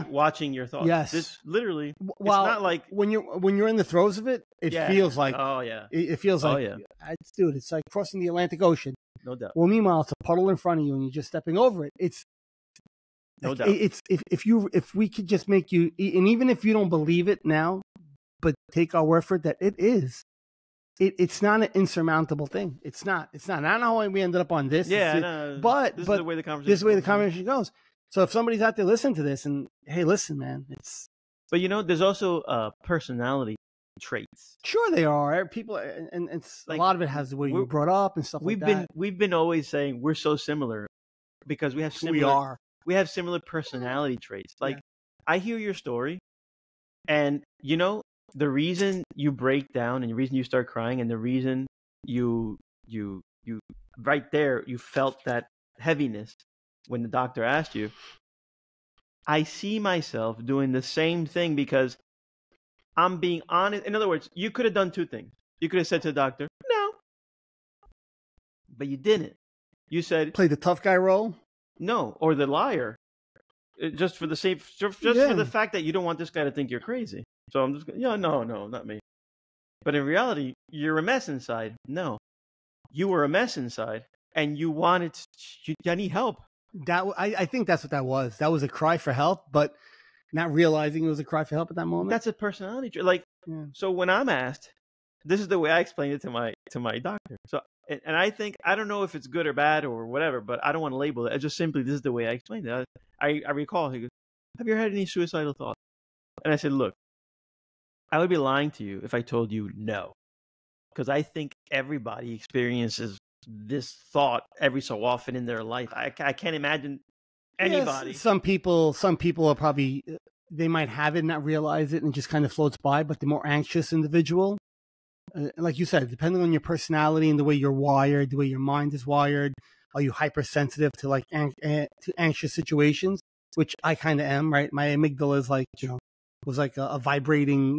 watching your thoughts. Yes. This literally, Well, it's not like when you're in the throes of it, it feels like it feels like dude, it's like crossing the Atlantic Ocean. No doubt. Well, meanwhile, it's a puddle in front of you, and you're just stepping over it. It's no doubt. It's if we could just make you, and even if you don't believe it now, but take our word for it that it is. It's not an insurmountable thing. It's not. I don't know how we ended up on this. But this is the way the conversation goes. So if somebody's out there listening to this, and hey, listen, man, it's. But you know, there's also personality traits. Sure, they are. People, and it's like, a lot of it has the way you're brought up and stuff like that. We've been always saying we're so similar because we have similar personality traits. Like I hear your story, and you know. The reason you break down and the reason you start crying and the reason you right there, you felt that heaviness when the doctor asked you, I see myself doing the same thing because I'm being honest. In other words, you could have done two things. You could have said to the doctor, no, but you didn't. You said, play the tough guy role. No, or the liar. Just for the for the fact that you don't want this guy to think you're crazy. So I'm just no, not me. But in reality, you're a mess inside. No, you were a mess inside, and you wanted. I need help. I think that's what that was. That was a cry for help, but not realizing it was a cry for help at that moment. That's a personality trait. Like, so when I'm asked, this is the way I explain it to my doctor. So, and I think I don't know if it's good or bad or whatever, but I don't want to label it. I just simply this is the way I explained it. I recall he goes, "Have you ever had any suicidal thoughts?" And I said, "Look, I would be lying to you if I told you no, because I think everybody experiences this thought every so often in their life. I can't imagine anybody. Yes, some people are probably they might have it and not realize it and just kind of floats by. But the more anxious individual, like you said, depending on your personality and the way you're wired, the way your mind is wired, are you hypersensitive to like to anxious situations? Which I kind of am, right? My amygdala is like was like a vibrating,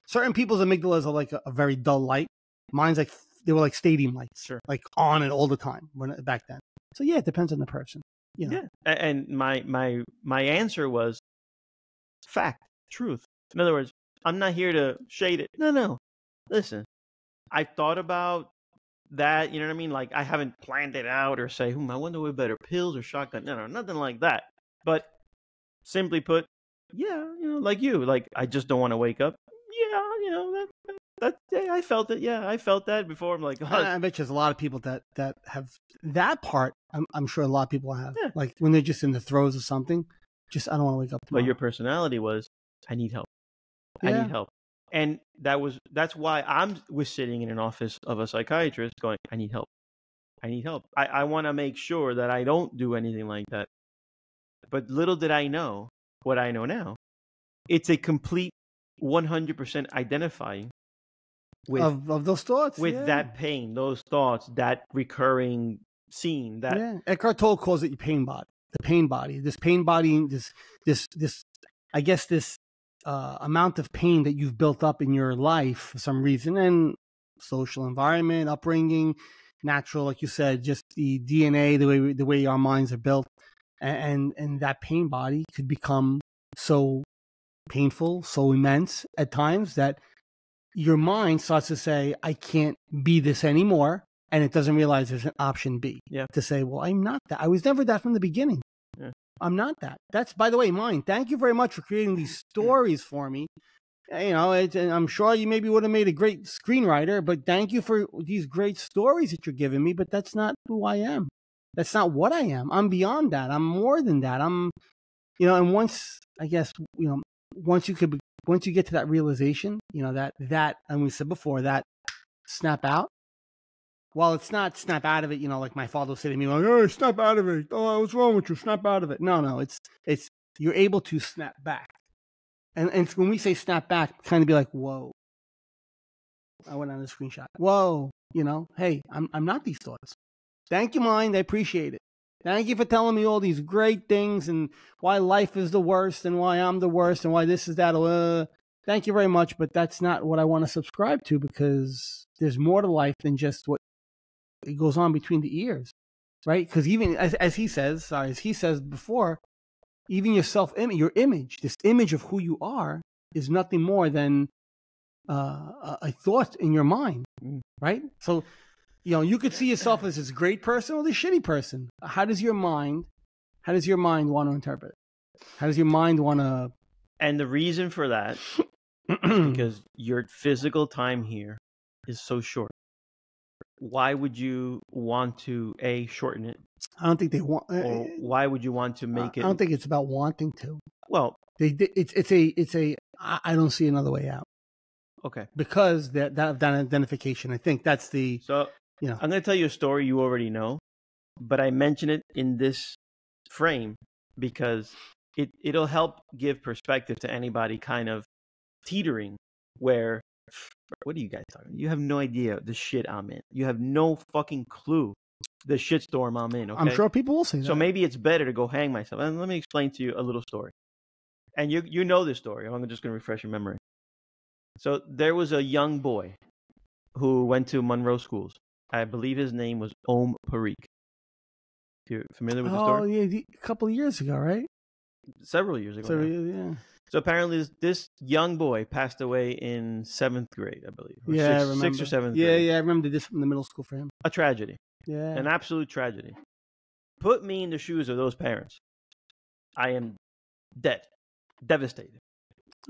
certain people's amygdalas are like a very dull light. Mine's like, they were like stadium lights, like on and all the time back then. So yeah, it depends on the person. Yeah. And my answer was fact, truth. In other words, I'm not here to shade it. No. Listen, I thought about that, you know what I mean? Like I haven't planned it out or say, I wonder what better, pills or shotgun. No, nothing like that. But simply put, like you, like I just don't want to wake up. I felt it. Yeah, I felt that before. I'm like, I bet there's a lot of people that have that part. I'm sure a lot of people have. Yeah. Like when they're just in the throes of something, just I don't want to wake up tomorrow. But your personality was, I need help. I need help. And that's why I was sitting in an office of a psychiatrist going, I need help. I need help. I want to make sure that I don't do anything like that. But little did I know what I know now. It's a complete 100% identifying with of those thoughts, with that pain, those thoughts, that recurring scene. That Eckhart Tolle calls it your pain body. The pain body. This pain body. This. I guess this amount of pain that you've built up in your life for some reason, and social environment, upbringing, natural, like you said, just the DNA, the way our minds are built, and that pain body could become so painful, so immense at times that your mind starts to say, I can't be this anymore. And it doesn't realize there's an option B to say, well, I'm not that. I was never that from the beginning. Yeah. I'm not that. That's, by the way, mine. Thank you very much for creating these stories for me. And I'm sure you maybe would have made a great screenwriter, but thank you for these great stories that you're giving me. But that's not who I am. That's not what I am. I'm beyond that. I'm more than that. And once, I guess, once you get to that realization, that, and we said before, that snap out. Well, it's not snap out of it, like my father would say to me, like, "Oh, snap out of it. Oh, what's wrong with you? Snap out of it." No, it's you're able to snap back. And when we say snap back, kind of be like, whoa. I went on a screenshot. Whoa, hey, I'm not these thoughts. Thank you, mind. I appreciate it. Thank you for telling me all these great things and why life is the worst and why I'm the worst and why this is that. Thank you very much, but that's not what I want to subscribe to, because there's more to life than just what it goes on between the ears, right? Because even as he says before, even your image, this image of who you are, is nothing more than a thought in your mind, right? So, you could see yourself as this great person or this shitty person. How does your mind want to interpret it? How does your mind want to? And the reason for that is because your physical time here is so short. Why would you want to shorten it? I don't think they want. Or why would you want to make it? I don't think it's about wanting to. Well, it's a. I don't see another way out. Okay. Because that identification, I think that's the. So, I'm going to tell you a story you already know, but I mention it in this frame because it'll help give perspective to anybody kind of teetering where, what are you guys talking about? You have no idea the shit I'm in. You have no fucking clue the shitstorm I'm in, okay? I'm sure people will say that. So maybe it's better to go hang myself. And let me explain to you a little story. And you know this story. I'm just going to refresh your memory. So there was a young boy who went to Monroe schools. I believe his name was Om Parikh. You familiar with the story? Oh, yeah, a couple of years ago, right? Several years ago. Yeah. So apparently this young boy passed away in 7th grade, I believe. Yeah, I remember. 6th or 7th grade. Yeah, I remember this from the middle school for him. A tragedy. Yeah. An absolute tragedy. Put me in the shoes of those parents. I am dead. Devastated.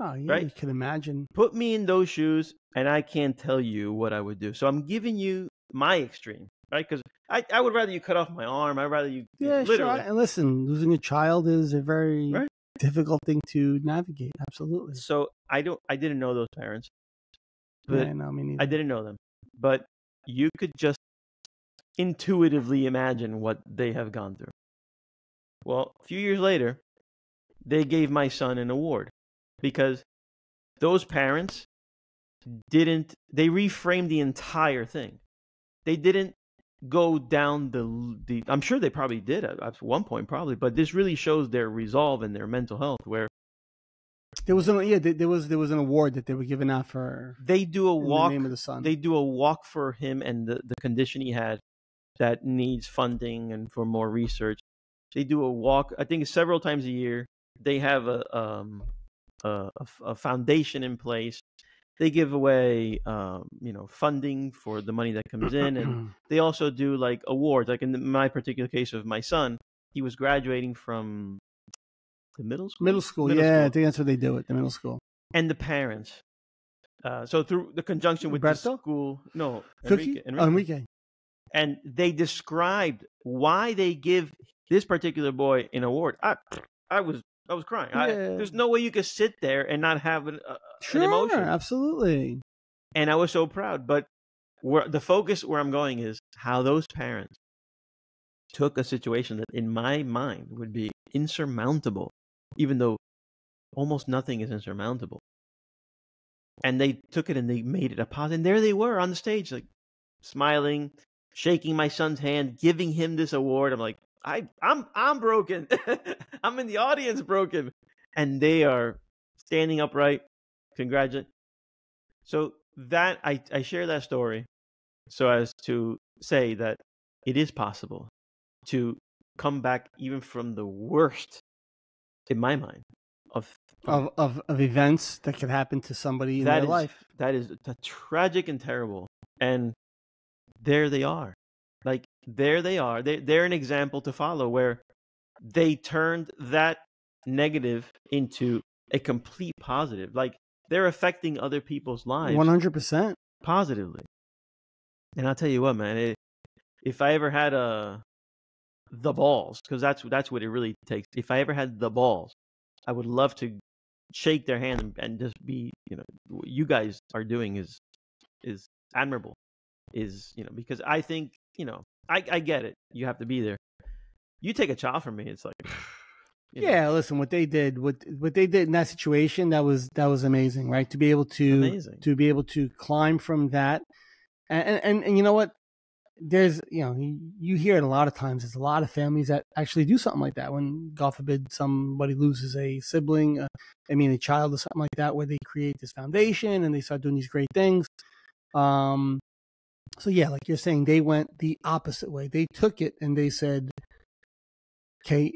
Oh, yeah, right? You can imagine. Put me in those shoes, and I can't tell you what I would do. So I'm giving you my extreme, right? Because I would rather you cut off my arm. I'd rather you... Yeah, literally. Sure. And listen, losing a child is a very difficult thing to navigate. Absolutely. So I didn't know those parents. But yeah, no, me neither. I didn't know them. But you could just intuitively imagine what they have gone through. Well, a few years later, they gave my son an award. Because those parents they reframed the entire thing. They didn't go down the I'm sure they probably did at one point, probably, but this really shows their resolve and their mental health, where there was an award that they were giving out for. They do a walk. The name of the son. They do a walk for him and the condition he had that needs funding and for more research. They do a walk, I think, several times a year. They have a foundation in place. They give away, funding for the money that comes in, and they also do like awards. Like in my particular case of my son, he was graduating from the middle school. Middle school. I think that's what they do at the middle school. And the parents. So through the conjunction with the school, no, Enrique. And they described why they give this particular boy an award. I was crying. There's no way you could sit there and not have an emotion. Absolutely. And I was so proud. But the focus where I'm going is how those parents took a situation that in my mind would be insurmountable, even though almost nothing is insurmountable. And they took it and they made it a positive. And there they were on the stage, like smiling, shaking my son's hand, giving him this award. I'm like, I'm broken. I'm in the audience broken. And they are standing upright. Congratulate. So that I share that story so as to say that it is possible to come back even from the worst, in my mind, of events that could happen to somebody in their life. That is tragic and terrible. And there they are. Like, there they are. They're an example to follow where they turned that negative into a complete positive. Like, they're affecting other people's lives 100% positively. And I'll tell you what, man, if I ever had the balls, because that's what it really takes. If I ever had the balls, I would love to shake their hand and just be, what you guys are doing is admirable. Because I think, I get it. You have to be there. You take a child from me, it's like, Yeah, listen, what they did in that situation, that was amazing, right? To be able to climb from that, and you know what? There's, you hear it a lot of times. There's a lot of families that actually do something like that when, God forbid, somebody loses a sibling, a child or something like that, where they create this foundation and they start doing these great things. So yeah, like you're saying, they went the opposite way. They took it and they said, okay,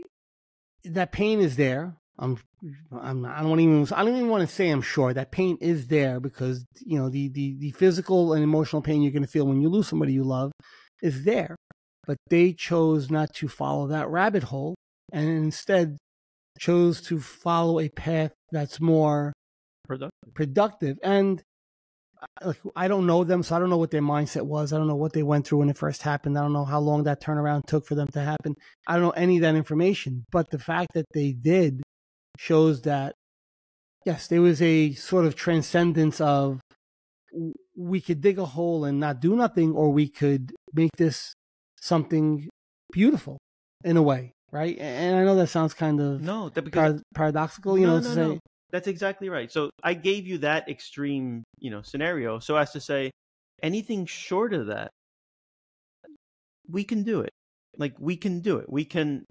that pain is there. I don't even want to say I'm sure that pain is there, because the physical and emotional pain you're going to feel when you lose somebody you love is there. But they chose not to follow that rabbit hole, and instead chose to follow a path that's more productive. And I don't know them, so I don't know what their mindset was. I don't know what they went through when it first happened. I don't know how long that turnaround took for them to happen. I don't know any of that information. But the fact that they did shows that, yes, there was a sort of transcendence of, we could dig a hole and not do nothing, or we could make this something beautiful in a way, right? And I know that sounds kind of paradoxical, to say. No. That's exactly right. So I gave you that extreme, scenario, so as to say, anything short of that, we can do it. Like, we can do it. We can.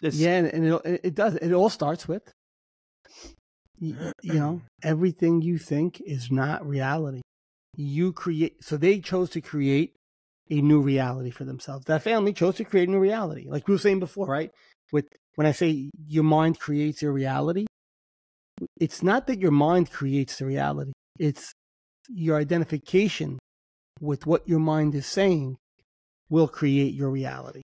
Yeah, and it does. It all starts with, everything you think is not reality. You create. So they chose to create a new reality for themselves. That family chose to create a new reality. Like we were saying before, right? When I say your mind creates your reality, it's not that your mind creates the reality. It's your identification with what your mind is saying will create your reality.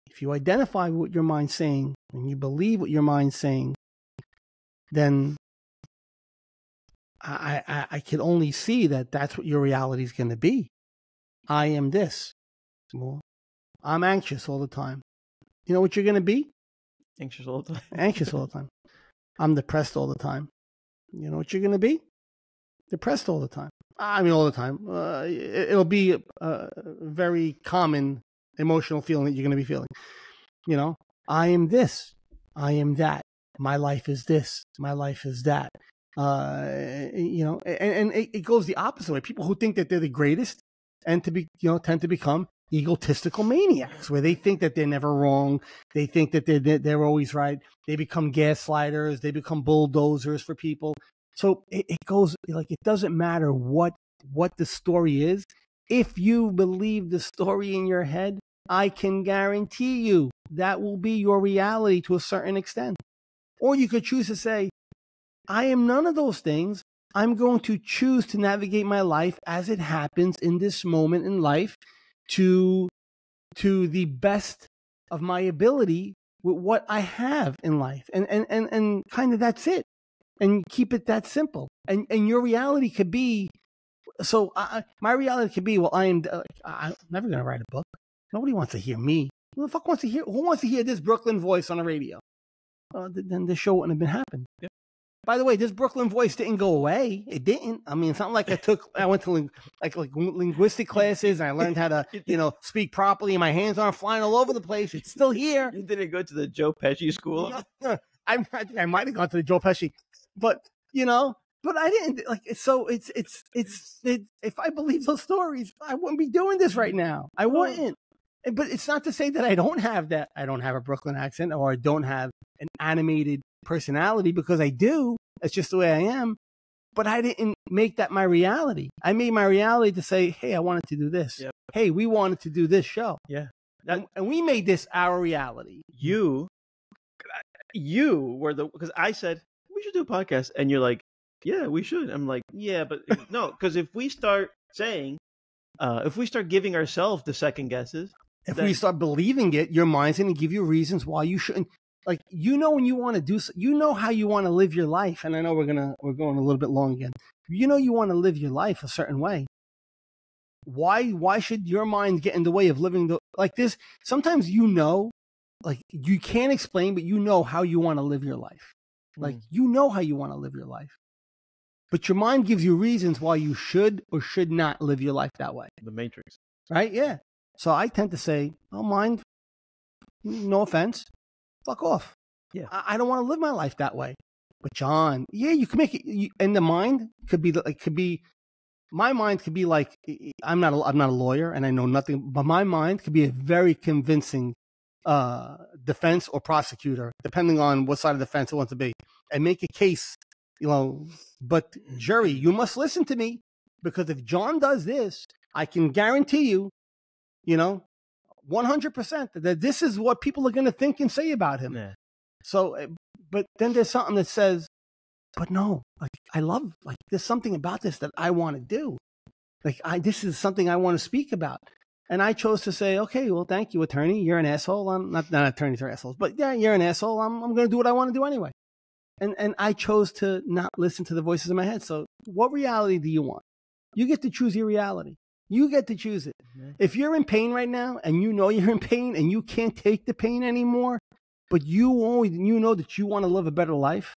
If you identify with what your mind's saying and you believe what your mind's saying, then I can only see that that's what your reality is going to be. I am this. Well, I'm anxious all the time. You know what you're going to be? Anxious all the time. Anxious all the time. I'm depressed all the time. You know what you're going to be? Depressed all the time. All the time. It'll be a very common emotional feeling that you're going to be feeling. I am this. I am that. My life is this. My life is that. And it goes the opposite way. People who think that they're the greatest tend to become egotistical maniacs, where they think that they're never wrong. They think that they're always right. They become gaslighters. They become bulldozers for people. So it goes, like, it doesn't matter what the story is. If you believe the story in your head, I can guarantee you that will be your reality to a certain extent. Or you could choose to say, I am none of those things. I'm going to choose to navigate my life as it happens in this moment in life, to the best of my ability with what I have in life. And kind of that's it. And keep it that simple. And your reality could be, my reality could be, well, I'm never going to write a book. Nobody wants to hear me. Who wants to hear this Brooklyn voice on the radio? Then the show wouldn't have been happening. Yeah. By the way, this Brooklyn voice didn't go away. It didn't. It's not like I went to linguistic classes and I learned how to, speak properly, and my hands aren't flying all over the place. It's still here. You didn't go to the Joe Pesci school? I think I might have gone to the Joe Pesci, but I didn't. So it's if I believe those stories, I wouldn't be doing this right now. I wouldn't. But it's not to say that I don't have that. I don't have a Brooklyn accent, or I don't have an animated personality, because I do. It's just the way I am. But I didn't make that my reality. I made my reality to say, hey, I wanted to do this. Yep. Hey, we wanted to do this show. Yeah. And we made this our reality. You were because I said, we should do a podcast. And you're like, yeah, we should. I'm like, yeah, but no, because if we start giving ourselves the second guesses, if we start believing it, your mind's going to give you reasons why you shouldn't. Like, when you want to do, how you want to live your life. And I know we're going a little bit long again. You want to live your life a certain way. Why should your mind get in the way of living like this? Sometimes like, you can't explain, but how you want to live your life. Like, how you want to live your life. But your mind gives you reasons why you should or should not live your life that way. The Matrix. Right? Yeah. So I tend to say, oh, mind, no offense, fuck off. Yeah. I don't want to live my life that way. But John, yeah, you can make it. And the mind could be my mind could be like, I'm not a lawyer and I know nothing, but my mind could be a very convincing defense or prosecutor, depending on what side of the fence it wants to be, and make a case, but jury, you must listen to me, because if John does this, I can guarantee you, 100% that this is what people are going to think and say about him. Yeah. So, but then there's something that says, but no, there's something about this that I want to do. This is something I want to speak about. And I chose to say, okay, well, thank you, attorney. You're an asshole. I'm not attorneys are assholes, but yeah, you're an asshole. I'm going to do what I want to do anyway. And I chose to not listen to the voices in my head. So what reality do you want? You get to choose your reality. You get to choose it. Mm-hmm. If you're in pain right now and you know you're in pain and you can't take the pain anymore, but you know that you want to live a better life,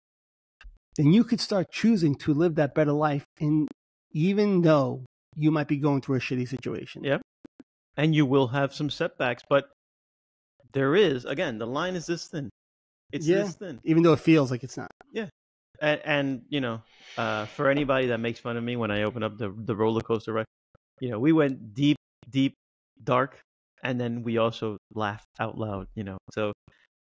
then you could start choosing to live that better life. And even though you might be going through a shitty situation. Yep. And you will have some setbacks, but there is, again, the line is this thin. It's this thin. Even though it feels like it's not. Yeah. And for anybody that makes fun of me when I open up the roller coaster ride, we went deep, deep, dark, and then we also laughed out loud, So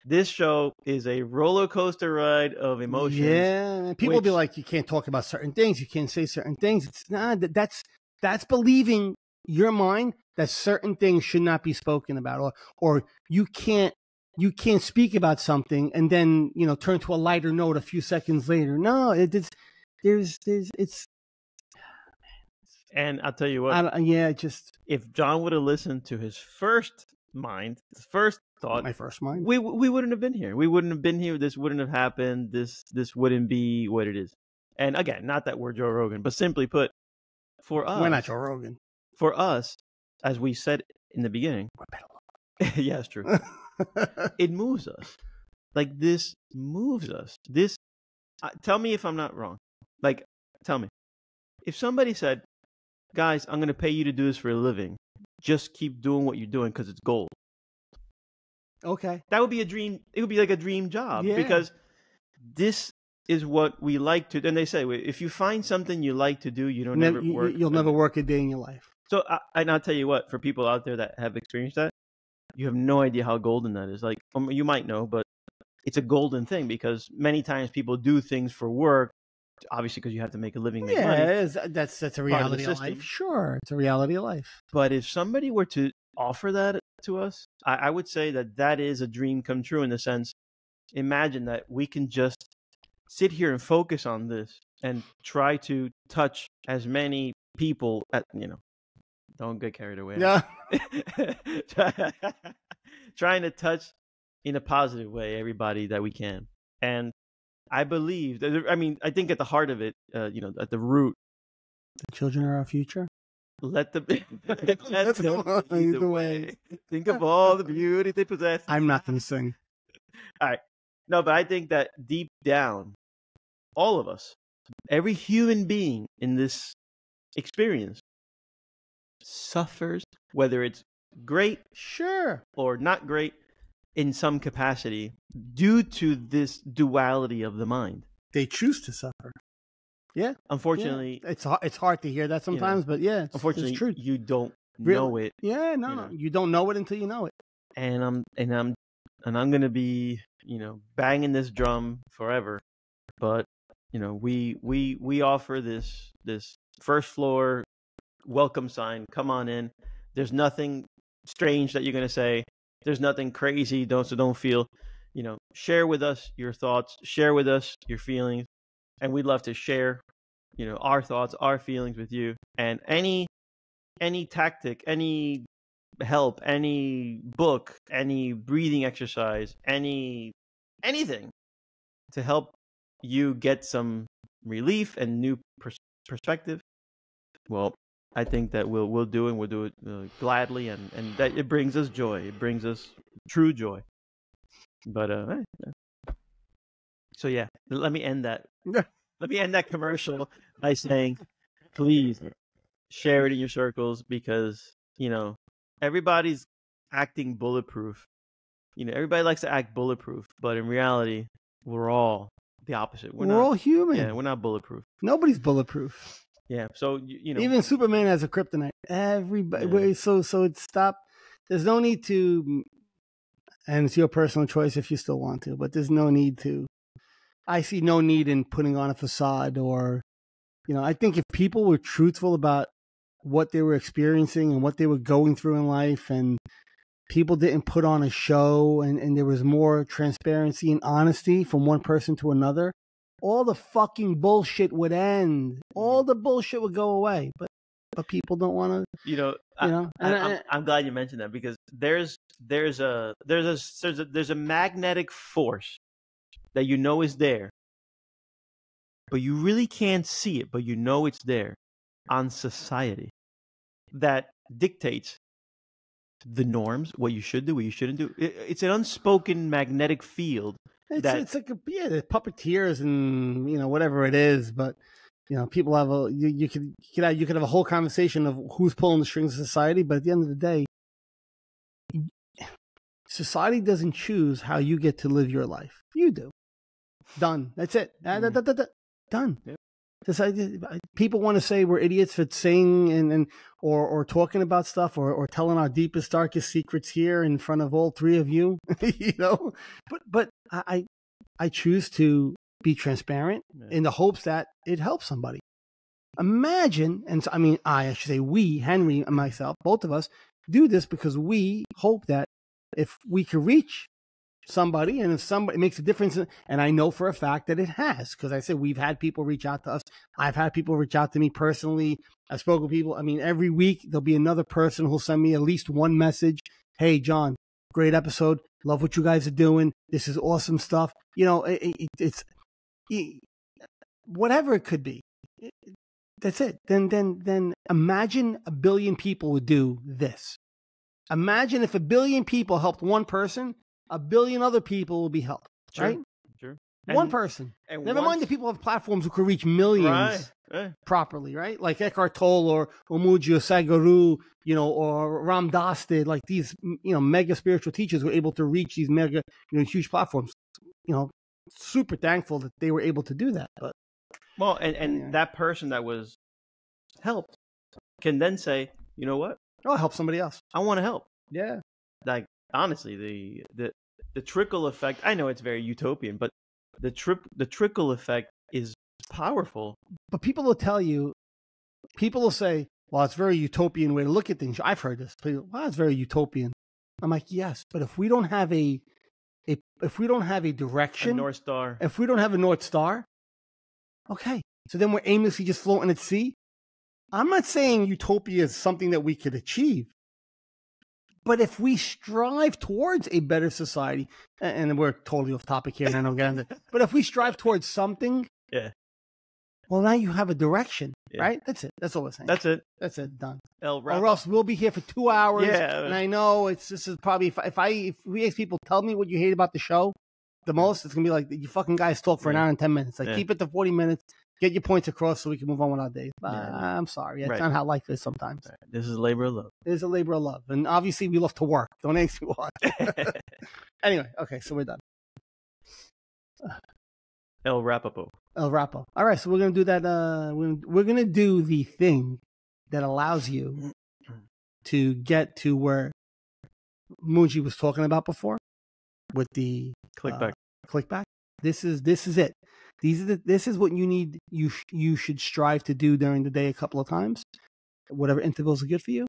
this show is a roller coaster ride of emotions. Yeah. People will be like, you can't talk about certain things. You can't say certain things. It's not that's believing your mind that certain things should not be spoken about, or you can't speak about something and then, turn to a lighter note a few seconds later. No, it's. And I'll tell you what. If John would have listened to his first thought, my first mind, we wouldn't have been here. We wouldn't have been here. This wouldn't have happened. This wouldn't be what it is. And again, not that we're Joe Rogan, but simply put, for us, we're not Joe Rogan. For us, as we said in the beginning, yeah, it's true. It moves us. This moves us. This. Tell me if I'm not wrong. Tell me. If somebody said, guys, I'm going to pay you to do this for a living, just keep doing what you're doing because it's gold. Okay. That would be a dream. It would be like a dream job because this is what we like to do. And they say, if you find something you like to do, you'll never work a day in your life. So I'll tell you what, for people out there that have experienced that, you have no idea how golden that is. You might know, but it's a golden thing because many times people do things for work, obviously because you have to make a living, make money. Yeah, that's a reality of life. Sure, it's a reality of life. But if somebody were to offer that to us, I would say that is a dream come true in the sense, imagine that we can just sit here and focus on this and try to touch as many people don't get carried away. Yeah. Trying to touch in a positive way everybody that we can. And I believe that, I think at the heart of it, at the root, the children are our future. Let them lead the way. Think of all the beauty they possess. I'm not going to sing. All right. No, but I think that deep down, all of us, every human being in this experience suffers, whether it's great, sure, or not great, in some capacity, due to this duality of the mind. They choose to suffer. Yeah. Unfortunately, it's hard to hear that sometimes, but yeah, unfortunately, it's true. You don't know it. Yeah, no, you don't know it until you know it. And I'm gonna be, banging this drum forever, but we offer this first floor welcome sign. Come on in. There's nothing strange that you're gonna say. There's nothing crazy. Don't feel, share with us your thoughts, share with us your feelings, and we'd love to share, our thoughts, our feelings with you. And any tactic, any help, any book, any breathing exercise, anything to help you get some relief and new perspective. Well, I think that we'll do, and we'll do it gladly, and that it brings us joy. It brings us true joy. But so yeah, let me end that. Let me end that commercial by saying, please share it in your circles because everybody's acting bulletproof, everybody likes to act bulletproof, but in reality, we're all the opposite. We're all human. Yeah, we're not bulletproof. Nobody's bulletproof. Yeah, so even Superman has a kryptonite. Everybody. Yeah. So it's stop. There's no need to, and it's your personal choice if you still want to, but there's no need to. I see no need in putting on a facade, or, I think if people were truthful about what they were experiencing and what they were going through in life, and people didn't put on a show, and there was more transparency and honesty from one person to another, all the fucking bullshit would end. All the bullshit would go away. But people don't want to. I'm glad you mentioned that, because there's a magnetic force that is there, but you really can't see it, but it's there, on society, that dictates the norms, what you should do, what you shouldn't do. It's an unspoken magnetic field. It's like the puppeteers and whatever it is, but people have you could have a whole conversation of who's pulling the strings of society, but at the end of the day, society doesn't choose how you get to live your life. You do. Done. That's it. Done. Yep. Society, people want to say we're idiots for saying or talking about stuff or telling our deepest, darkest secrets here in front of all three of you, But I choose to be transparent in the hopes that it helps somebody. Imagine, and I should say we, Henry and myself, both of us, do this because we hope that if we can reach somebody, and if somebody makes a difference, and I know for a fact that it has, because I said we've had people reach out to us. I've had people reach out to me personally. I've spoken with people. Every week there'll be another person who'll send me at least one message. Hey, John, great episode. Love what you guys are doing. This is awesome stuff. It's whatever it could be. That's it. Then imagine 1 billion people would do this. Imagine if 1 billion people helped one person, 1 billion other people will be helped. Sure, right? Sure. One person. Never mind the people who have platforms who could reach millions properly, right? Like Eckhart Tolle or Omuji Sadhguru, or Ram Dass did. Like these, mega spiritual teachers were able to reach these mega, huge platforms. Super thankful that they were able to do that. But that person that was helped can then say, you know what? I'll help somebody else. I want to help. Yeah. Like, honestly, the trickle effect, I know it's very utopian, but the trickle effect is powerful. But people will say, well, it's a very utopian way to look at things. I've heard this. People, well, it's very utopian. I'm like, yes, but if we don't have a direction, a North Star, if we don't have a North Star, okay, so then we're aimlessly just floating at sea. I'm not saying utopia is something that we could achieve, but if we strive towards a better society, and we're totally off topic here, and I don't get into it, but if we strive towards something, well, now you have a direction, right? That's it. That's all we're saying. That's it. That's it. Done. Or else we'll be here for 2 hours. Yeah. And I know this is probably, if we ask people, tell me what you hate about the show the most, it's going to be like, you fucking guys talk for an hour and 10 minutes. Like, keep it to 40 minutes. Get your points across so we can move on with our days. I'm sorry. That's not how life is sometimes. Right. This is a labor of love. It is a labor of love. And obviously, we love to work. Don't ask me why. Anyway, okay, so we're done. El Rapo. All right, so we're going to do that. We're going to do the thing that allows you to get to where Muji was talking about before with the clickback. This is it. This is what you need. You should strive to do during the day a couple of times, whatever intervals are good for you,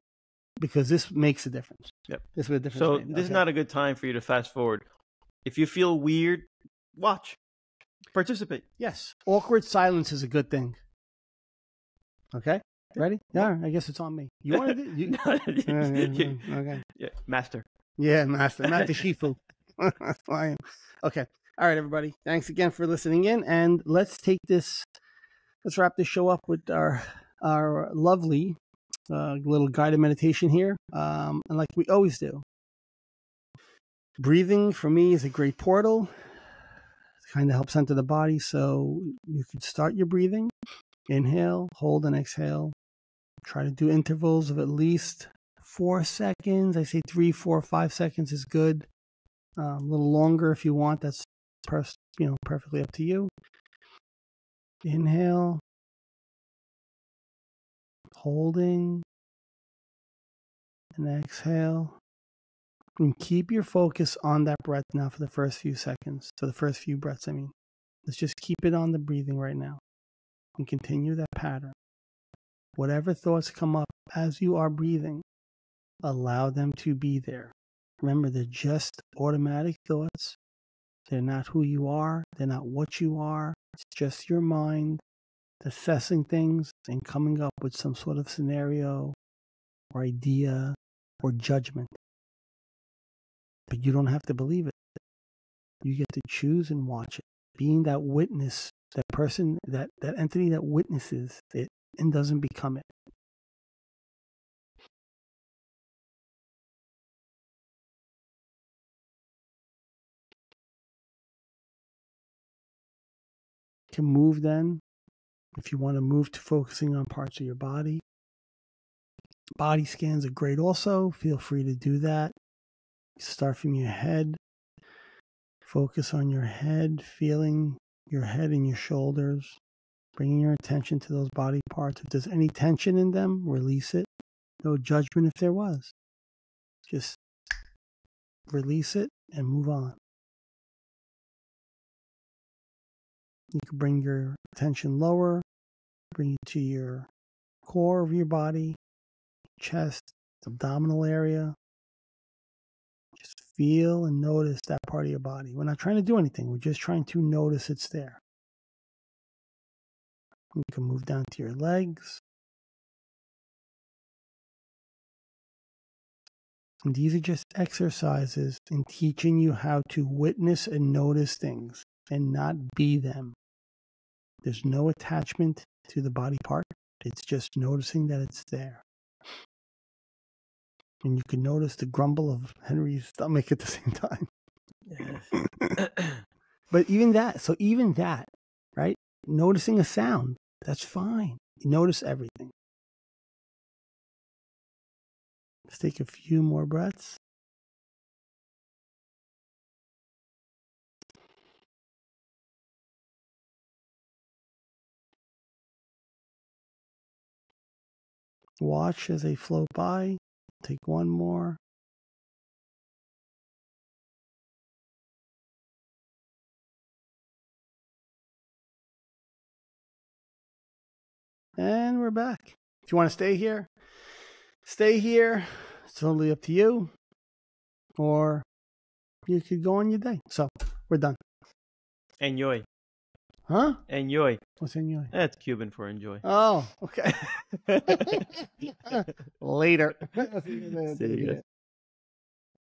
because this makes a difference. Yep. This is a difference. So this is not a good time for you to fast forward. If you feel weird, watch, participate. Yes, awkward silence is a good thing. Okay, ready? Yeah, I guess it's on me. You want to do? Okay. Yeah, master. Yeah, master Shifu. That's who I am. Okay. All right, everybody. Thanks again for listening in, and let's wrap this show up with our lovely little guided meditation here, and like we always do. Breathing for me is a great portal. It kind of helps center the body, so you can start your breathing. Inhale, hold, and exhale. Try to do intervals of at least 4 seconds. I say 3, 4, 5 seconds is good. A little longer if you want. That's perfectly up to you. Inhale, holding, and exhale. And keep your focus on that breath now for the first few seconds. For the first few breaths, I mean. Let's just keep it on the breathing right now. And continue that pattern. Whatever thoughts come up as you are breathing, allow them to be there. Remember, they're just automatic thoughts. They're not who you are. They're not what you are. It's just your mind assessing things and coming up with some sort of scenario or idea or judgment. But you don't have to believe it. You get to choose and watch it. Being that witness, that person, that entity that witnesses it and doesn't become it. You can move then. If you want to move to focusing on parts of your body. Body scans are great also. Feel free to do that. Start from your head. Focus on your head, feeling your head and your shoulders. Bringing your attention to those body parts. If there's any tension in them, release it. No judgment if there was. Just release it and move on. You can bring your attention lower, bring it to your core of your body, chest, abdominal area. Just feel and notice that part of your body. We're not trying to do anything. We're just trying to notice it's there. You can move down to your legs. And these are just exercises in teaching you how to witness and notice things and not be them. There's no attachment to the body part. It's just noticing that it's there. And you can notice the grumble of Henry's stomach at the same time. Yes. But even that, right? Noticing a sound, that's fine. You notice everything. Let's take a few more breaths. Watch as they float by. Take one more. And we're back. If you want to stay here, stay here. It's totally up to you. Or you could go on your day. So, we're done. Enjoy. Huh? Enjoy. What's enjoy? That's Cuban for enjoy. Oh, okay. Later. See you guys.